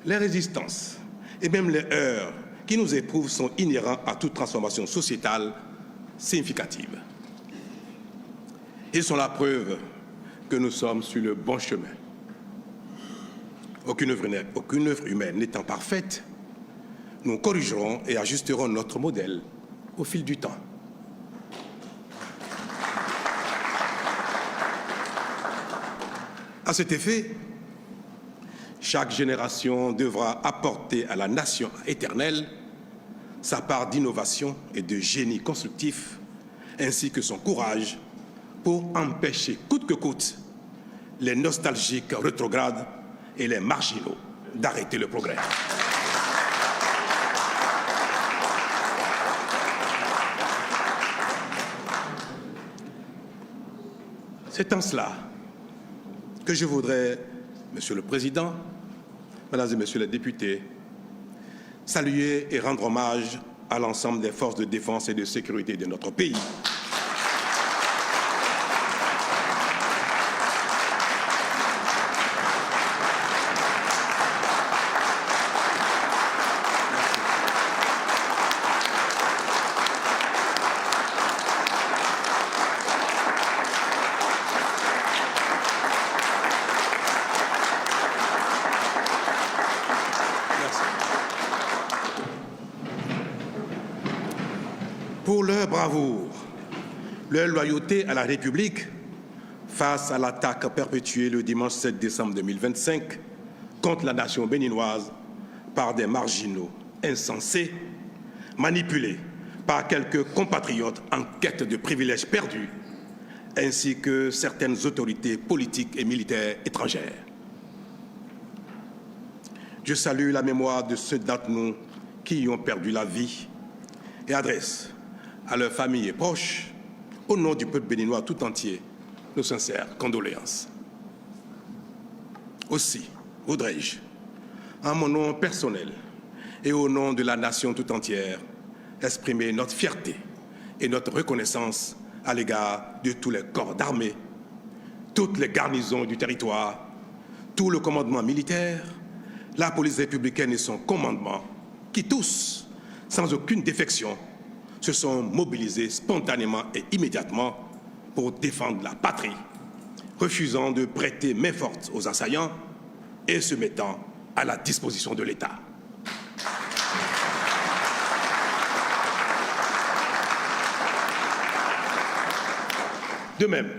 les résistances et même les heurts qui nous éprouvent sont inhérents à toute transformation sociétale significative. Ils sont la preuve que nous sommes sur le bon chemin. Aucune œuvre humaine n'étant parfaite, nous corrigerons et ajusterons notre modèle au fil du temps. À cet effet, chaque génération devra apporter à la nation éternelle sa part d'innovation et de génie constructif, ainsi que son courage pour empêcher coûte que coûte les nostalgiques rétrogrades et les marginaux d'arrêter le progrès. C'est en cela que je voudrais, Monsieur le Président, Mesdames et Messieurs les députés, saluer et rendre hommage à l'ensemble des forces de défense et de sécurité de notre pays. Pour leur bravoure, leur loyauté à la République face à l'attaque perpétuée le dimanche 7 décembre 2025 contre la nation béninoise par des marginaux insensés, manipulés par quelques compatriotes en quête de privilèges perdus, ainsi que certaines autorités politiques et militaires étrangères. Je salue la mémoire de ceux d'entre nous qui y ont perdu la vie et adresse à leurs familles et proches, au nom du peuple béninois tout entier, nos sincères condoléances. Aussi, voudrais-je, en mon nom personnel et au nom de la nation tout entière, exprimer notre fierté et notre reconnaissance à l'égard de tous les corps d'armée, toutes les garnisons du territoire, tout le commandement militaire, la police républicaine et son commandement, qui tous, sans aucune défection, se sont mobilisés spontanément et immédiatement pour défendre la patrie, refusant de prêter main forte aux assaillants et se mettant à la disposition de l'État. De même,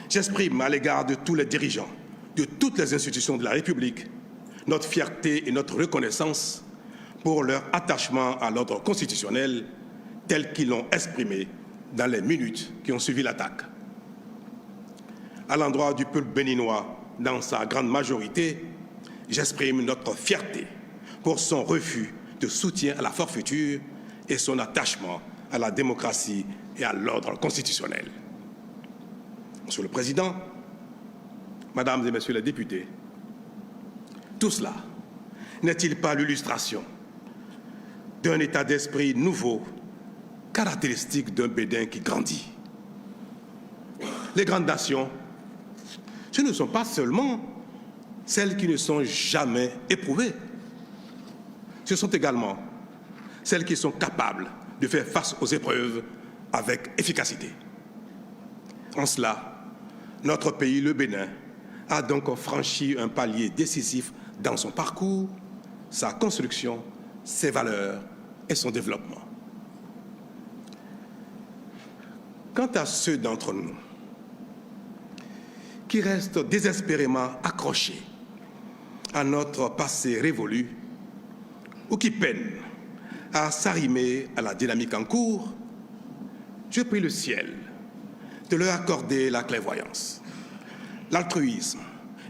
j'exprime à l'égard de tous les dirigeants, de toutes les institutions de la République, notre fierté et notre reconnaissance pour leur attachement à l'ordre constitutionnel tel qu'ils l'ont exprimé dans les minutes qui ont suivi l'attaque. À l'endroit du peuple béninois, dans sa grande majorité, j'exprime notre fierté pour son refus de soutien à la forfaiture et son attachement à la démocratie et à l'ordre constitutionnel. Monsieur le Président, Mesdames et Messieurs les députés, tout cela n'est-il pas l'illustration d'un état d'esprit nouveau, caractéristique d'un Bénin qui grandit? Les grandes nations, ce ne sont pas seulement celles qui ne sont jamais éprouvées, ce sont également celles qui sont capables de faire face aux épreuves avec efficacité. En cela, notre pays, le Bénin, a donc franchi un palier décisif dans son parcours, sa construction, ses valeurs et son développement. Quant à ceux d'entre nous qui restent désespérément accrochés à notre passé révolu ou qui peinent à s'arrimer à la dynamique en cours, je prie le ciel de leur accorder la clairvoyance, l'altruisme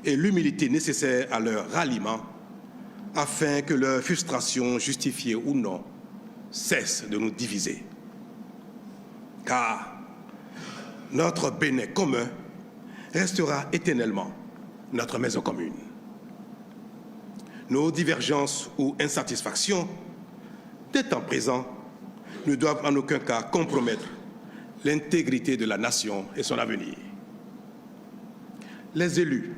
et l'humilité nécessaires à leur ralliement afin que leur frustration, justifiée ou non, cesse de nous diviser. Car notre Bénin commun restera éternellement notre maison commune. Nos divergences ou insatisfactions des temps présents ne doivent en aucun cas compromettre l'intégrité de la nation et son avenir. Les élus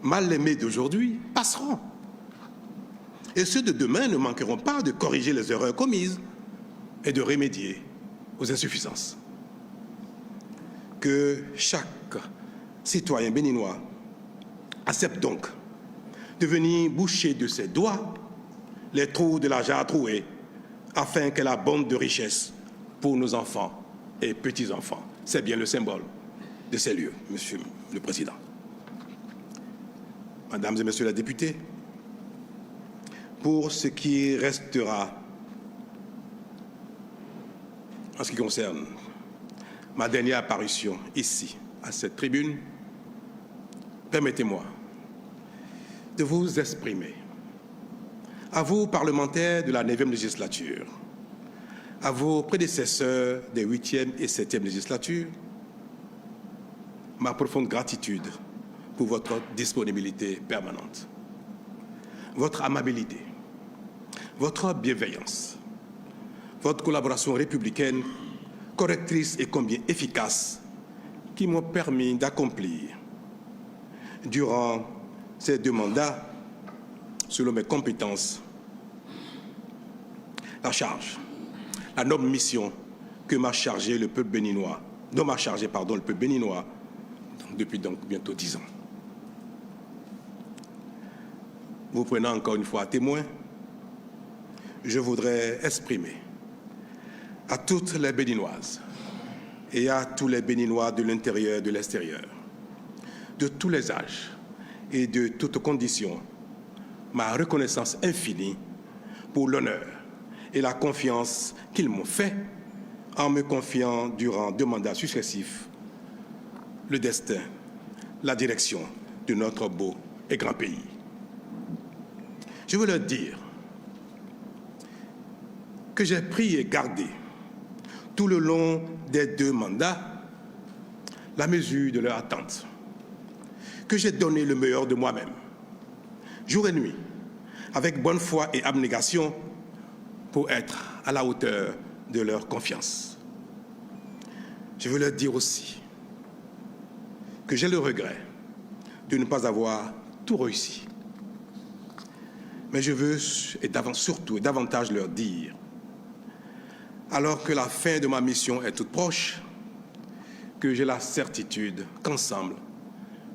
mal aimés d'aujourd'hui passeront. Et ceux de demain ne manqueront pas de corriger les erreurs commises et de remédier aux insuffisances. Que chaque citoyen béninois accepte donc de venir boucher de ses doigts les trous de la jarre trouée afin qu'elle abonde de richesses pour nos enfants et petits-enfants. C'est bien le symbole de ces lieux, Monsieur le Président. Mesdames et Messieurs les députés, pour ce qui restera en ce qui concerne ma dernière apparition ici, à cette tribune, permettez-moi de vous exprimer, à vous parlementaires de la 9e législature, à vos prédécesseurs des 8e et 7e législatures, ma profonde gratitude pour votre disponibilité permanente, votre amabilité, votre bienveillance, votre collaboration républicaine, correctrice et combien efficace, qui m'ont permis d'accomplir, durant ces 2 mandats, selon mes compétences, la noble mission que m'a chargé le peuple béninois, dont m'a chargé, le peuple béninois, depuis donc bientôt 10 ans. Vous prenant encore une fois à témoin, je voudrais exprimer à toutes les Béninoises et à tous les Béninois de l'intérieur et de l'extérieur, de tous les âges et de toutes conditions, ma reconnaissance infinie pour l'honneur et la confiance qu'ils m'ont fait en me confiant durant 2 mandats successifs le destin, la direction de notre beau et grand pays. Je veux leur dire que j'ai pris et gardé tout le long des 2 mandats la mesure de leur attente, que j'ai donné le meilleur de moi-même, jour et nuit, avec bonne foi et abnégation, pour être à la hauteur de leur confiance. Je veux leur dire aussi que j'ai le regret de ne pas avoir tout réussi. Mais je veux, surtout et davantage leur dire, alors que la fin de ma mission est toute proche, que j'ai la certitude qu'ensemble,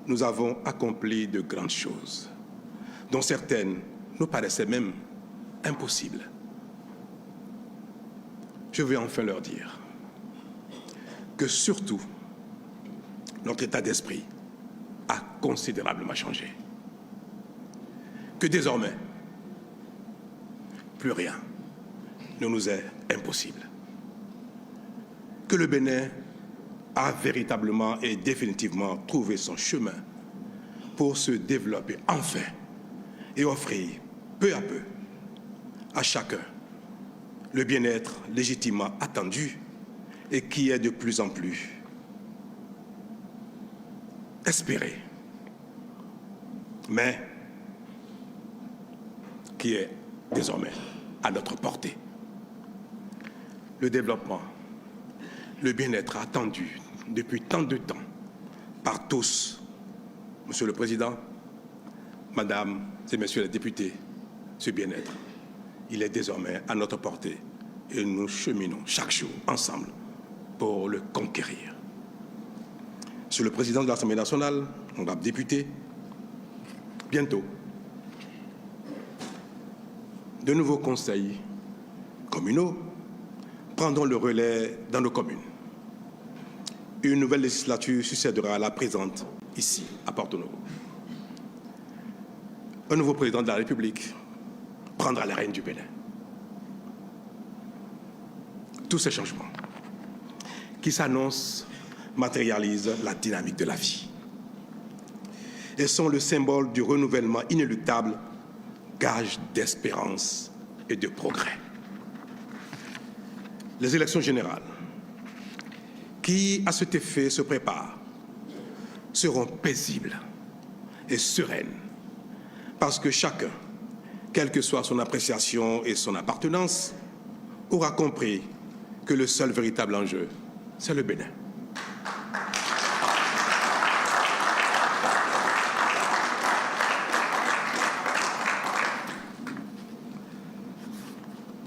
nous avons accompli de grandes choses, dont certaines nous paraissaient même impossibles. Je veux enfin leur dire que surtout, notre état d'esprit a considérablement changé. Que désormais, plus rien ne nous est impossible. Que le Bénin a véritablement et définitivement trouvé son chemin pour se développer enfin et offrir peu à peu à chacun le bien-être légitimement attendu et qui est de plus en plus espéré, mais qui est désormais à notre portée. Le développement, le bien-être attendu depuis tant de temps par tous, Monsieur le Président, Mesdames et Messieurs les députés, ce bien-être, il est désormais à notre portée et nous cheminons chaque jour ensemble pour le conquérir. Monsieur le Président de l'Assemblée nationale, honorable député, bientôt, de nouveaux conseils communaux prendront le relais dans nos communes. une nouvelle législature succédera à la présente, ici, à Porto-Novo. Un nouveau président de la République prendra les rênes du Bénin. Tous ces changements qui s'annoncent matérialisent la dynamique de la vie et sont le symbole du renouvellement inéluctable, gage d'espérance et de progrès. Les élections générales, qui à cet effet se préparent, seront paisibles et sereines, parce que chacun, quelle que soit son appréciation et son appartenance, aura compris que le seul véritable enjeu, c'est le Bénin.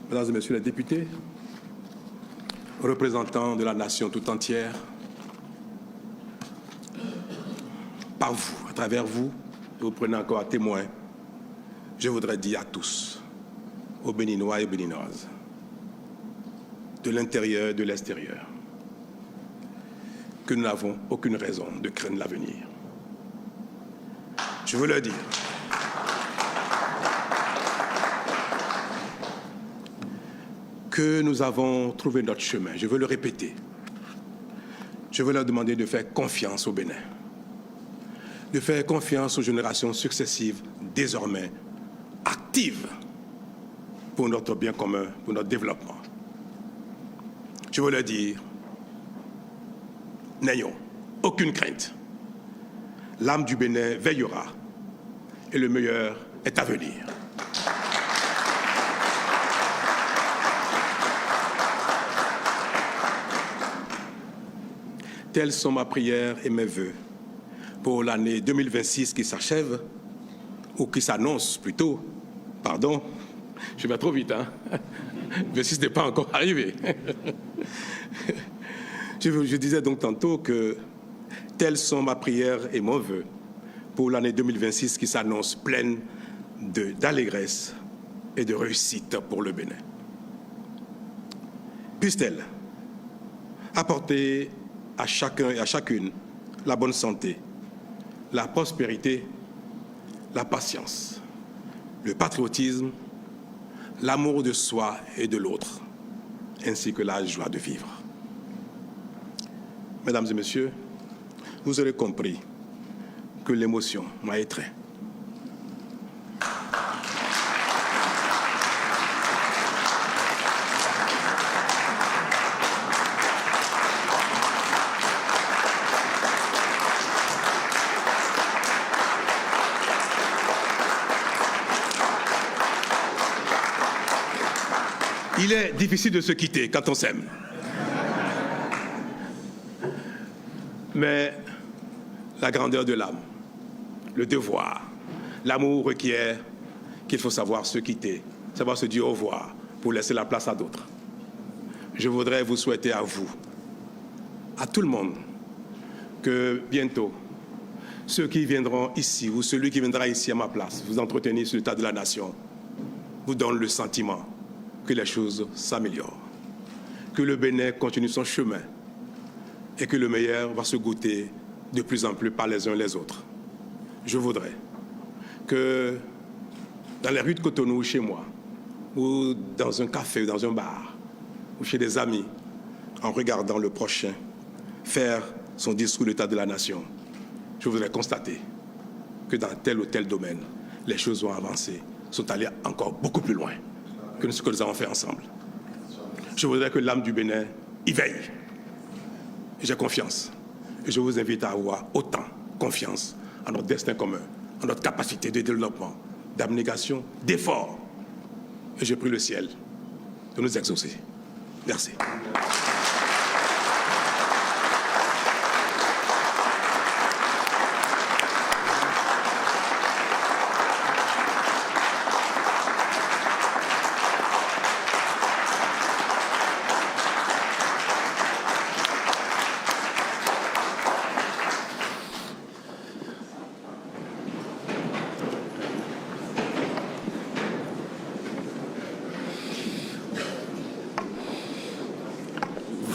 Mesdames et Messieurs les députés, représentants de la nation tout entière, par vous, à travers vous, et vous prenez encore à témoin, je voudrais dire à tous, aux Béninois et Béninoises, de l'intérieur et de l'extérieur, que nous n'avons aucune raison de craindre l'avenir. Je veux leur dire que nous avons trouvé notre chemin. Je veux le répéter. Je veux leur demander de faire confiance au Bénin, de faire confiance aux générations successives, désormais actives pour notre bien commun, pour notre développement. Je veux leur dire, n'ayons aucune crainte. L'âme du Bénin veillera et le meilleur est à venir. Telles sont ma prière et mes vœux pour l'année 2026 qui s'achève, ou qui s'annonce plutôt, pardon, je vais trop vite, hein. 26 n'est pas encore arrivé. Je disais donc tantôt que telles sont ma prière et mon vœu pour l'année 2026 qui s'annonce pleine d'allégresse et de réussite pour le Bénin. Puisse-t-elle apporter à chacun et à chacune la bonne santé, la prospérité, la patience, le patriotisme, l'amour de soi et de l'autre, ainsi que la joie de vivre. Mesdames et messieurs, vous aurez compris que l'émotion m'a étreint. Il est difficile de se quitter quand on s'aime. Mais la grandeur de l'âme, le devoir, l'amour requiert qu'il faut savoir se quitter, savoir se dire au revoir pour laisser la place à d'autres. Je voudrais vous souhaiter à vous, à tout le monde, que bientôt, ceux qui viendront ici ou celui qui viendra ici à ma place, vous entretenir sur l'état de la nation, vous donne le sentiment que les choses s'améliorent, que le Bénin continue son chemin et que le meilleur va se goûter de plus en plus par les uns les autres. Je voudrais que dans les rues de Cotonou ou chez moi, ou dans un café, ou dans un bar, ou chez des amis, en regardant le prochain faire son discours de l'état de la nation, je voudrais constater que dans tel ou tel domaine, les choses ont avancé, sont allées encore beaucoup plus loin que ce que nous avons fait ensemble. Je voudrais que l'âme du Bénin y veille. J'ai confiance. Et je vous invite à avoir autant confiance en notre destin commun, en notre capacité de développement, d'abnégation, d'effort. Et je prie le ciel de nous exaucer. Merci.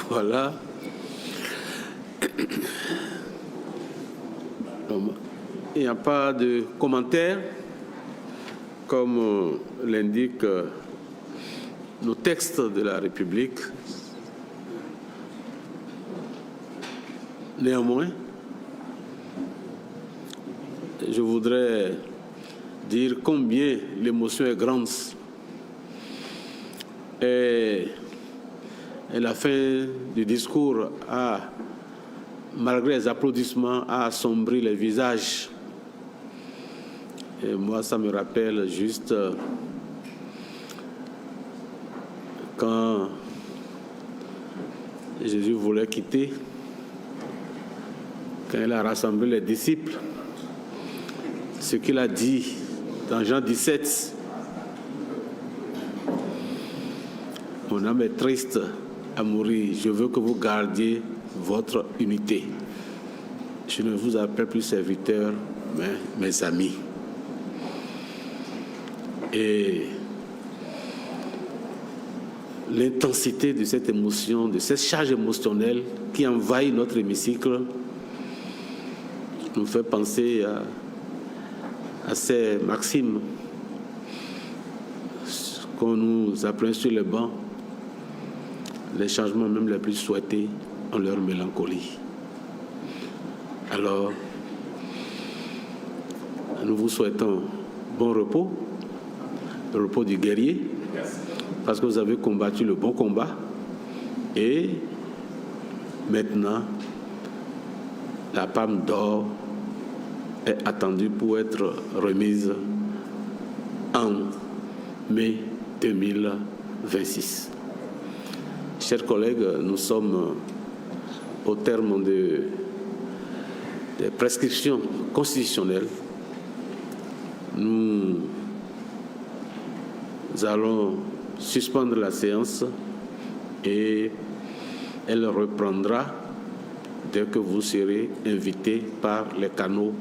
Voilà. Il n'y a pas de commentaires, comme l'indiquent nos textes de la République. Néanmoins, je voudrais dire combien l'émotion est grande. Et la fin du discours malgré les applaudissements, a assombri les visages. Et moi, ça me rappelle juste quand Jésus voulait quitter, quand il a rassemblé les disciples, ce qu'il a dit dans Jean 17, « Mon âme est triste à mourir, je veux que vous gardiez votre unité. Je ne vous appelle plus serviteurs, mais mes amis. » Et l'intensité de cette émotion, de cette charge émotionnelle qui envahit notre hémicycle, nous fait penser à ces maximes qu'on nous apprend sur les bancs. Les changements même les plus souhaités ont leur mélancolie. Alors, nous vous souhaitons bon repos, le repos du guerrier, parce que vous avez combattu le bon combat. Et maintenant, la palme d'or est attendue pour être remise en mai 2026. Chers collègues, nous sommes au terme des prescriptions constitutionnelles. Nous allons suspendre la séance et elle reprendra dès que vous serez invités par les canaux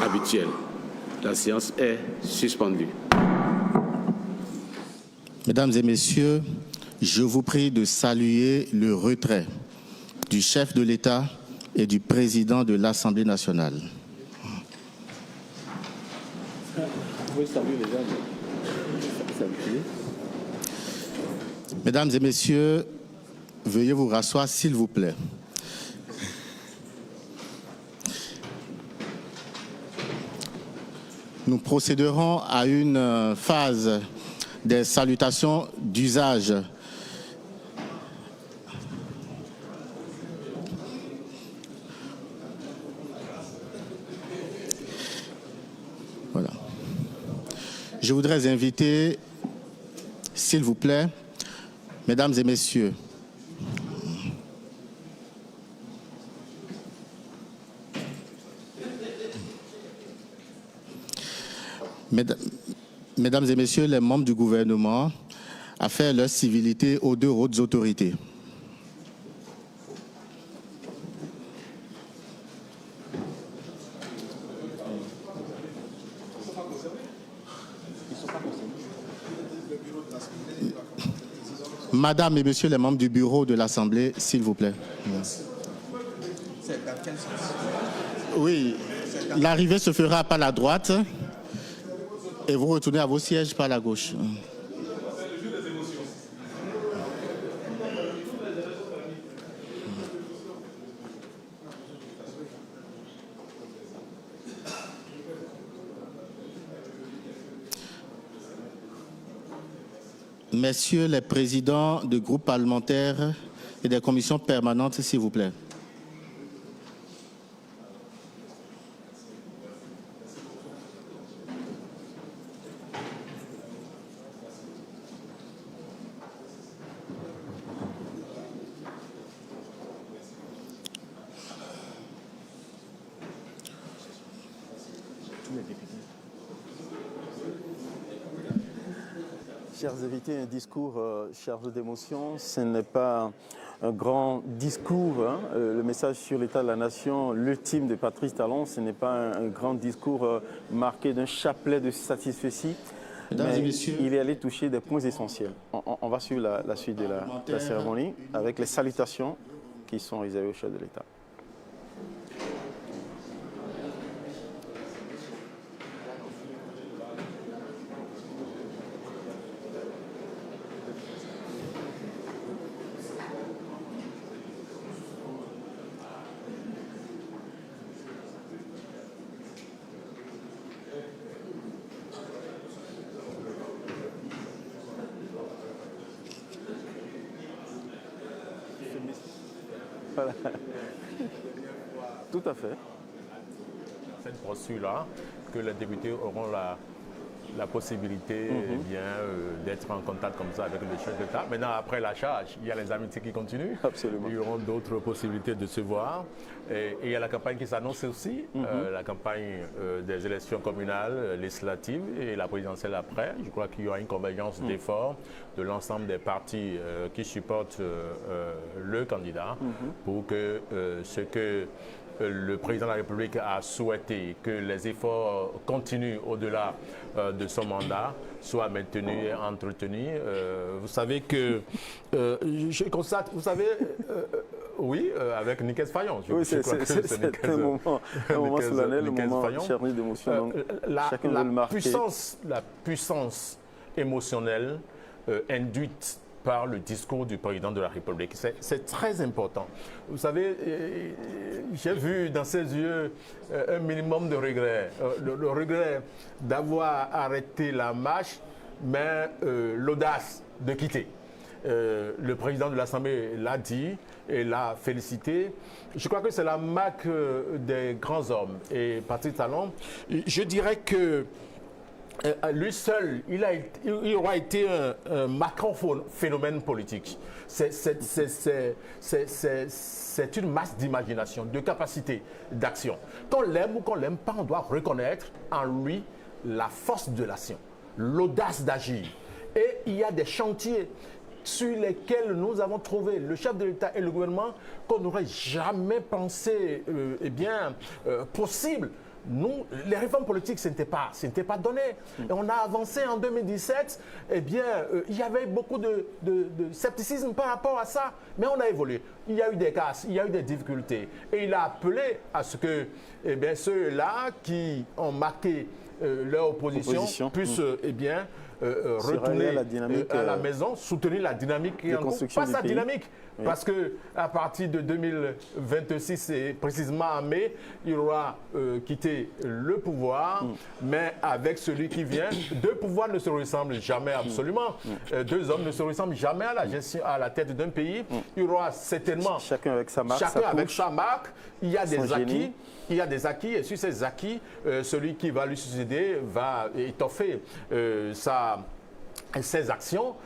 habituels. La séance est suspendue. Mesdames et messieurs, je vous prie de saluer le retrait du chef de l'État et du président de l'Assemblée nationale. Mesdames et messieurs, veuillez vous rasseoir s'il vous plaît. Nous procéderons à une phase des salutations d'usage. Voilà. Je voudrais inviter, s'il vous plaît, mesdames et messieurs, Mesdames et messieurs les membres du gouvernement, à faire leur civilité aux deux hautes autorités. Madame et messieurs les membres du bureau de l'Assemblée, s'il vous plaît. Oui, l'arrivée se fera par la droite et vous retournez à vos sièges par la gauche. Messieurs les présidents de groupes parlementaires et des commissions permanentes, s'il vous plaît. Chers invités, un discours chargé d'émotion, ce n'est pas un grand discours. Hein. Le message sur l'état de la nation, l'ultime de Patrice Talon, ce n'est pas un grand discours marqué d'un chapelet de satisfecit. Mais il est allé toucher des points essentiels. On va suivre la suite de la cérémonie avec les salutations qui sont réservées au chef de l'État. Voilà. Tout à fait. Cette procédure-là, que les députés auront la possibilité d'être en contact comme ça avec le chef d'État. Maintenant, après la charge, il y a les amitiés qui continuent. Absolument. Il y aura d'autres possibilités de se voir. Et il y a la campagne qui s'annonce aussi, la campagne des élections communales, législatives et la présidentielle après. Je crois qu'il y aura une convergence d'efforts de l'ensemble des partis qui supportent le candidat pour que ce que le président de la République a souhaité que les efforts continuent au-delà de son mandat, soient maintenus et entretenus. Vous savez que, je constate, vous savez, oui, avec Nicaise Fayon. Oui, c'est un moment solennel, un moment chargé d'émotion. Chacun veut le marquer. La puissance émotionnelle induite par le discours du président de la République. C'est très important. Vous savez, j'ai vu dans ses yeux un minimum de regret. Le regret d'avoir arrêté la marche, mais l'audace de quitter. Le président de l'Assemblée l'a dit et l'a félicité. Je crois que c'est la marque des grands hommes. Et Patrice Talon, je dirais que lui seul, il aura été un marquant phénomène politique. C'est une masse d'imagination, de capacité d'action. Qu'on l'aime ou qu'on l'aime pas, on doit reconnaître en lui la force de l'action, l'audace d'agir. Et il y a des chantiers sur lesquels nous avons trouvé, le chef de l'État et le gouvernement, qu'on n'aurait jamais pensé possible. Nous, les réformes politiques, ce n'était pas donné. Et on a avancé en 2017, il y avait beaucoup de scepticisme par rapport à ça. Mais on a évolué. Il y a eu des casses, il y a eu des difficultés. Et il a appelé à ce que ceux-là qui ont marqué leur opposition puissent retourner à la maison, soutenir la dynamique qui est en cours. Pas sa dynamique, parce qu'à partir de 2026, et précisément en mai, il aura quitté le pouvoir, mais avec celui qui vient, deux pouvoirs ne se ressemblent jamais absolument. Deux hommes ne se ressemblent jamais à la gestion, à la tête d'un pays. Il y aura certainement... Chacun avec sa marque, sa marque. Il y a des acquis. Il y a des acquis et sur ces acquis, celui qui va lui succéder va étoffer ses actions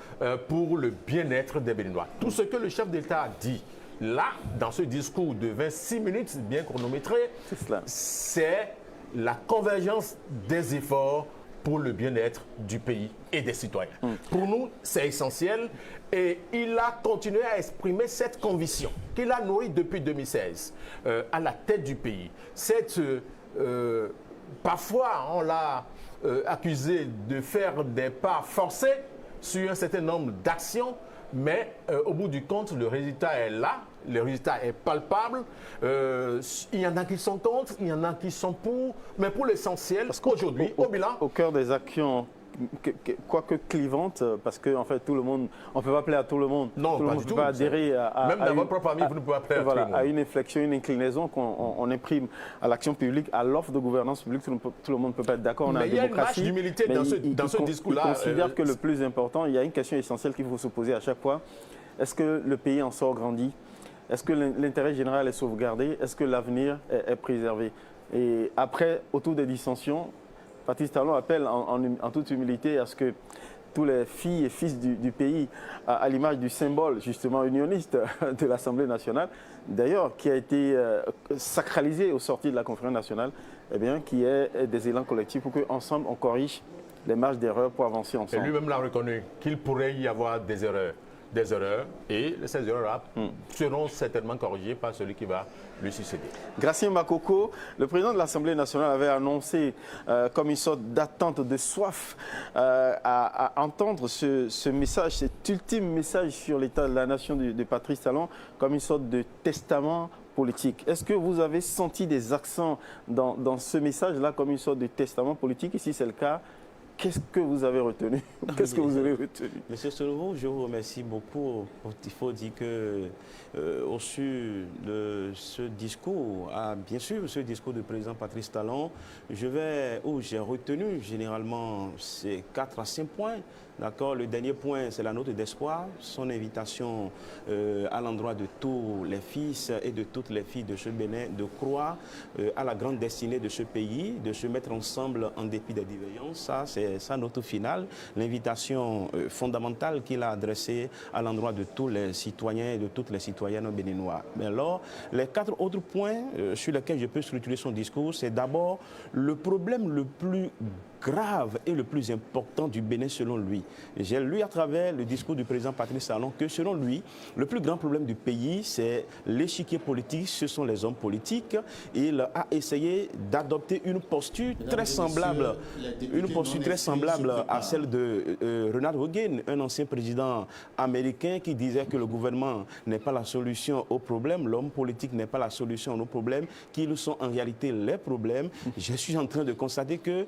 pour le bien-être des Béninois. Tout ce que le chef d'État a dit là, dans ce discours de 26 minutes bien chronométré, c'est la convergence des efforts pour le bien-être du pays et des citoyens. Pour nous, c'est essentiel et il a continué à exprimer cette conviction qu'il a nourrie depuis 2016 à la tête du pays. Parfois, on l'a accusé de faire des pas forcés sur un certain nombre d'actions, mais au bout du compte, le résultat est là, le résultat est palpable. Il y en a qui sont contre, il y en a qui sont pour, mais pour l'essentiel, aujourd'hui, au bilan... Au cœur des actions, quoique clivantes, parce que en fait, tout le monde, on ne peut pas plaire à tout le monde. Non, tout le monde ne peut pas adhérer à même dans votre propre famille, vous ne pouvez pas plaire à tout le monde. À une inflexion, une inclinaison qu'on imprime à l'action publique, à l'offre de gouvernance publique, tout le monde ne peut pas être d'accord. Mais il y a une marge d'humilité dans ce discours-là. Je considère que le plus important, il y a une question essentielle qu'il faut se poser à chaque fois. Est-ce que le pays en sort grandi? Est-ce que l'intérêt général est sauvegardé? Est-ce que l'avenir est préservé? Et après, autour des dissensions, Patrice Talon appelle en toute humilité à ce que tous les filles et fils du pays, à l'image du symbole justement unioniste de l'Assemblée nationale, d'ailleurs qui a été sacralisé au sortir de la conférence nationale, qu'il y ait des élans collectifs pour qu'ensemble on corrige les marges d'erreur pour avancer ensemble. Et lui-même l'a reconnu qu'il pourrait y avoir des erreurs. Et ces erreurs-là seront certainement corrigées par celui qui va lui succéder. Gratien Makoko, le président de l'Assemblée nationale avait annoncé comme une sorte d'attente, de soif à entendre ce message, cet ultime message sur l'état de la nation de Patrice Talon comme une sorte de testament politique. Est-ce que vous avez senti des accents dans ce message-là comme une sorte de testament politique? Et si c'est le cas, qu'est-ce que vous avez retenu? Qu'est-ce que vous avez retenu? Monsieur Solovo, je vous remercie beaucoup. Il faut dire que au su de ce discours, bien sûr, ce discours du président Patrice Talon, j'ai retenu généralement ces 4 à 5 points. D'accord. Le dernier point, c'est la note d'espoir, son invitation à l'endroit de tous les fils et de toutes les filles de ce Bénin de croire à la grande destinée de ce pays, de se mettre ensemble en dépit des divergences. Ça, c'est sa note finale, l'invitation fondamentale qu'il a adressée à l'endroit de tous les citoyens et de toutes les citoyennes béninois. Mais alors, les 4 autres points sur lesquels je peux structurer son discours, c'est d'abord le problème le plus grave et le plus important du Bénin selon lui. J'ai lu à travers le discours du président Patrice Talon que selon lui, le plus grand problème du pays, c'est l'échiquier politique, ce sont les hommes politiques. Il a essayé d'adopter une posture très semblable, à celle de Ronald Reagan, un ancien président américain qui disait que le gouvernement n'est pas la solution aux problèmes, l'homme politique n'est pas la solution à nos problèmes, qu'ils sont en réalité les problèmes. Je suis en train de constater que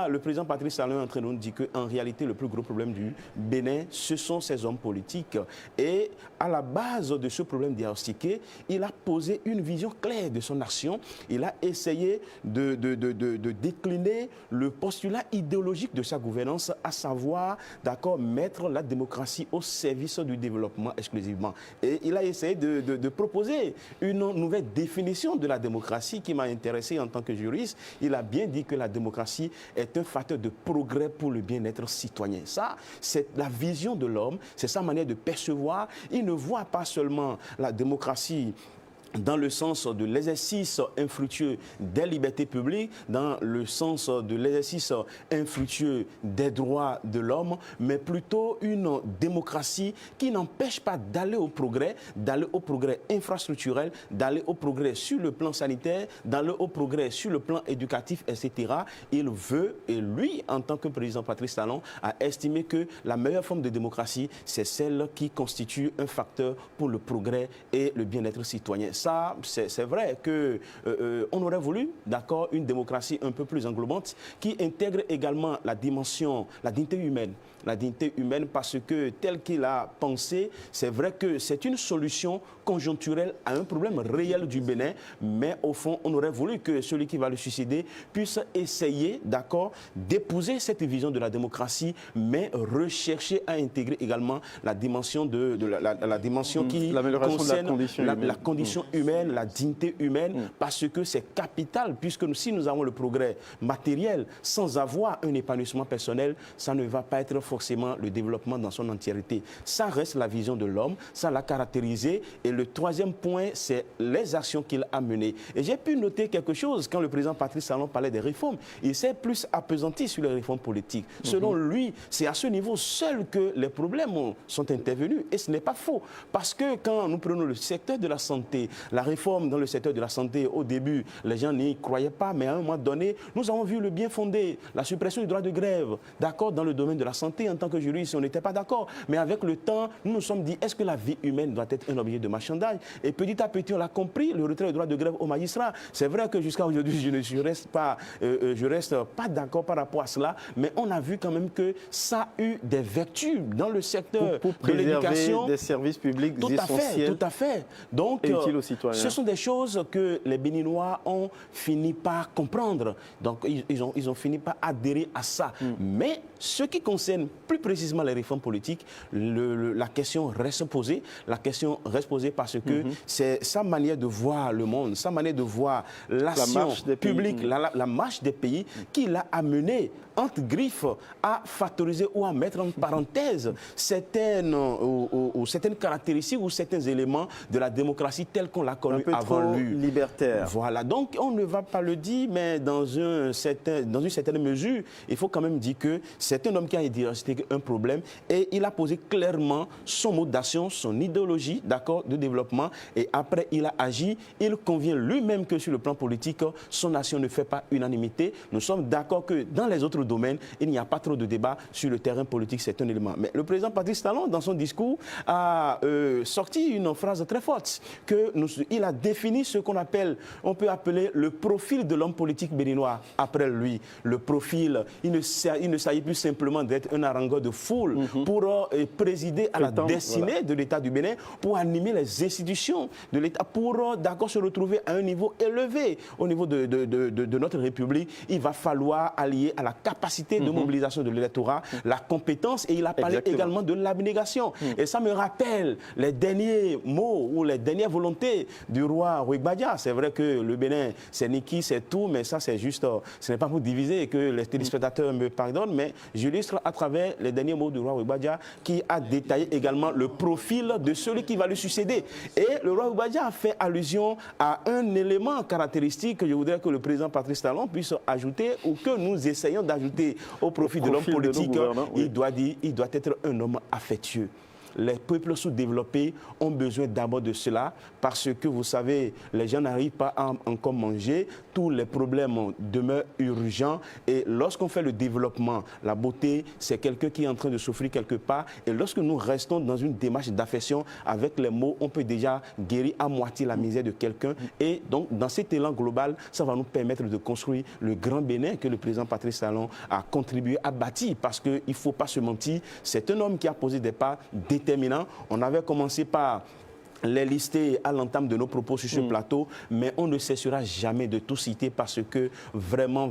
le président Patrice Talon est en train de nous dire qu'en réalité, le plus gros problème du Bénin, ce sont ces hommes politiques. Et à la base de ce problème diagnostiqué, il a posé une vision claire de son action. Il a essayé de décliner le postulat idéologique de sa gouvernance, à savoir, d'accord, mettre la démocratie au service du développement exclusivement. Et il a essayé de proposer une nouvelle définition de la démocratie qui m'a intéressé en tant que juriste. Il a bien dit que la démocratie est un facteur de progrès pour le bien-être citoyen. Ça, c'est la vision de l'homme, c'est sa manière de percevoir. Il ne voit pas seulement la démocratie dans le sens de l'exercice infructueux des libertés publiques, dans le sens de l'exercice infructueux des droits de l'homme, mais plutôt une démocratie qui n'empêche pas d'aller au progrès infrastructurel, d'aller au progrès sur le plan sanitaire, d'aller au progrès sur le plan éducatif, etc. Il veut, et lui, en tant que président Patrice Talon, a estimé que la meilleure forme de démocratie, c'est celle qui constitue un facteur pour le progrès et le bien-être citoyen. Ça, c'est vrai qu'on aurait voulu, d'accord, une démocratie un peu plus englobante qui intègre également la dignité humaine. La dignité humaine parce que, tel qu'il a pensé, c'est vrai que c'est une solution conjoncturelle à un problème réel du Bénin, mais au fond, on aurait voulu que celui qui va le suicider puisse essayer, d'accord, d'épouser cette vision de la démocratie, mais rechercher à intégrer également la dimension la dimension qui concerne la condition humaine, la dignité humaine, parce que c'est capital, puisque si nous avons le progrès matériel sans avoir un épanouissement personnel, ça ne va pas être forcément le développement dans son entièreté. Ça reste la vision de l'homme, ça l'a caractérisé. Et le troisième point, c'est les actions qu'il a menées. Et j'ai pu noter quelque chose quand le président Patrice Talon parlait des réformes. Il s'est plus appesanti sur les réformes politiques. Selon lui, c'est à ce niveau seul que les problèmes sont intervenus. Et ce n'est pas faux. Parce que quand nous prenons le secteur de la santé, la réforme dans le secteur de la santé, au début, les gens n'y croyaient pas, mais à un moment donné, nous avons vu le bien fondé, la suppression du droit de grève, d'accord, dans le domaine de la santé. En tant que juriste, on n'était pas d'accord. Mais avec le temps, nous nous sommes dit, est-ce que la vie humaine doit être un objet de marchandage? Et petit à petit, on l'a compris, le retrait du droit de grève aux magistrats. C'est vrai que jusqu'à aujourd'hui, je reste pas d'accord par rapport à cela, mais on a vu quand même que ça a eu des vertus dans le secteur de l'éducation. Des services publics essentiels. Tout à fait. Donc, utiles aux citoyens. Ce sont des choses que les Béninois ont fini par comprendre. Donc, ils ont fini par adhérer à ça. Mais ce qui concerne plus précisément les réformes politiques, la question reste posée. La question reste posée parce que c'est sa manière de voir le monde, sa manière de voir l'action publique, la marche des pays qui l'a amené entre griffes à factoriser ou à mettre en parenthèse certaines caractéristiques ou certains éléments de la démocratie telle qu'on l'a connue avant lui. Libertaire. Voilà, donc on ne va pas le dire, mais dans une certaine mesure, il faut quand même dire que c'est un homme qui a diagnostiqué un problème et il a posé clairement son mode d'action, son idéologie, d'accord, de développement, et après il a agi. Il convient lui-même que sur le plan politique, son action ne fait pas unanimité. Nous sommes d'accord que dans les autres domaines. Il n'y a pas trop de débat sur le terrain politique, c'est un élément. Mais le président Patrice Talon, dans son discours, a sorti une phrase très forte. Il a défini ce qu'on appelle, on peut appeler le profil de l'homme politique béninois après lui. Le profil, il ne s'agit plus simplement d'être un harangueur de foule pour présider à la destinée de l'État du Bénin, pour animer les institutions de l'État, pour d'accord se retrouver à un niveau élevé au niveau de notre République. Il va falloir allier à la capacité de mobilisation de l'électorat, la compétence, et il a parlé également de l'abnégation. Et ça me rappelle les derniers mots ou les dernières volontés du roi Rouibadia. C'est vrai que le Bénin, c'est Niki, c'est tout, mais ça c'est juste, ce n'est pas pour diviser et que les téléspectateurs me pardonnent, mais j'illustre à travers les derniers mots du roi Rouibadia qui a détaillé également le profil de celui qui va lui succéder. Et le roi Rouibadia a fait allusion à un élément caractéristique que je voudrais que le président Patrice Talon puisse ajouter ou que nous essayons d'ajouter au profil de l'homme politique. Il doit être un homme affectueux. Les peuples sous-développés ont besoin d'abord de cela parce que, vous savez, les gens n'arrivent pas à encore manger. Tous les problèmes demeurent urgents. Et lorsqu'on fait le développement, la beauté, c'est quelqu'un qui est en train de souffrir quelque part. Et lorsque nous restons dans une démarche d'affection, avec les mots, on peut déjà guérir à moitié la misère de quelqu'un. Et donc, dans cet élan global, ça va nous permettre de construire le grand Bénin que le président Patrice Talon a contribué à bâtir. Parce qu'il ne faut pas se mentir, c'est un homme qui a posé des pas déterminants. On avait commencé par les lister à l'entame de nos propos sur ce plateau, mais on ne cessera jamais de tout citer parce que vraiment,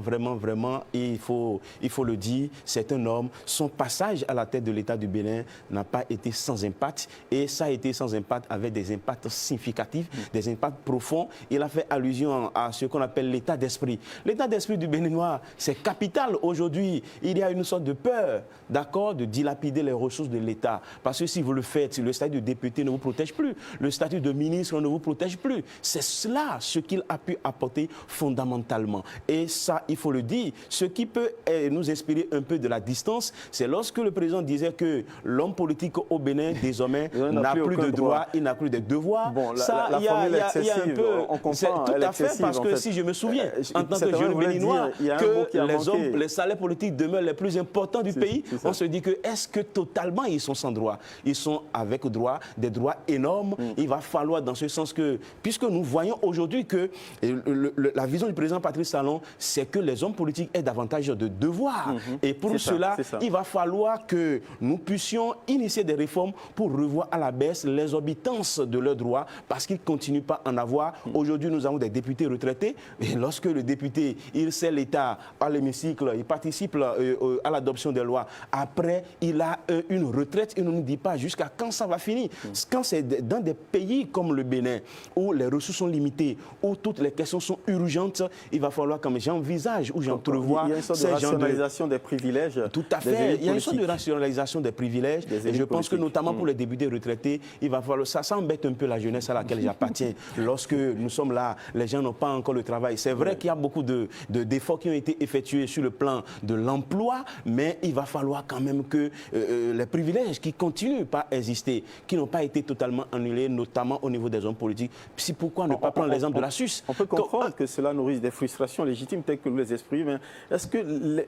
il faut le dire, c'est un homme. Son passage à la tête de l'État du Bénin n'a pas été sans impact, et ça a été sans impact avec des impacts significatifs, des impacts profonds. Il a fait allusion à ce qu'on appelle l'état d'esprit. L'état d'esprit du Béninois, c'est capital. Aujourd'hui, il y a une sorte de peur, d'accord, de dilapider les ressources de l'État. Parce que si vous le faites, le statut de député ne vous protège plus. Le statut de ministre ne vous protège plus. C'est cela ce qu'il a pu apporter fondamentalement. Et ça, il faut le dire, ce qui peut nous inspirer un peu de la distance, c'est lorsque le président disait que l'homme politique au Bénin, désormais, n'a plus de droits, il n'a plus de devoirs. Bon, ça, il y a un peu... On comprend, tout à fait, parce que si je me souviens, en tant que jeune béninois, que les salaires politiques demeurent les plus importants du pays, on se dit que est-ce que totalement ils sont sans droit? Ils sont avec droit, des droits énormes. Il va falloir dans ce sens que, puisque nous voyons aujourd'hui que la vision du président Patrice Talon, c'est que les hommes politiques aient davantage de devoirs. Et pour cela, il va falloir que nous puissions initier des réformes pour revoir à la baisse l'exorbitance de leurs droits, parce qu'ils ne continuent pas à en avoir. Aujourd'hui, nous avons des députés retraités, et lorsque le député, il sait l'État à l'hémicycle, il participe à l'adoption des lois, après, il a une retraite, il ne nous dit pas jusqu'à quand ça va finir. Quand c'est dans des pays comme le Bénin, où les ressources sont limitées, où toutes les questions sont urgentes, il va falloir que j'envisage ou j'entrevois... Il y a une sorte de rationalisation des privilèges. Tout à fait. Il y a une sorte de rationalisation des privilèges. Et je pense que notamment pour les députés retraités, il va falloir... Ça embête un peu la jeunesse à laquelle j'appartiens. Lorsque nous sommes là, les gens n'ont pas encore le travail. C'est vrai qu'il y a beaucoup d'efforts qui ont été effectués sur le plan de l'emploi, mais il va falloir quand même que les privilèges qui continuent pas à exister, qui n'ont pas été totalement annulés, notamment au niveau des hommes politiques. C'est pourquoi ne pas prendre l'exemple de la Suisse. On peut comprendre que cela nourrisse des frustrations légitimes telles que nous les exprimons. Est-ce que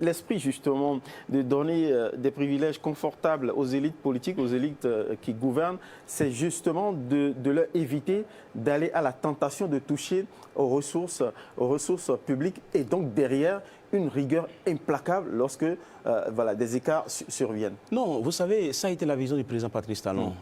l'esprit justement de donner des privilèges confortables aux élites politiques, aux élites qui gouvernent, c'est justement de leur éviter d'aller à la tentation de toucher aux ressources publiques et donc derrière une rigueur implacable lorsque des écarts surviennent? Non, vous savez, ça a été la vision du président Patrice Talon.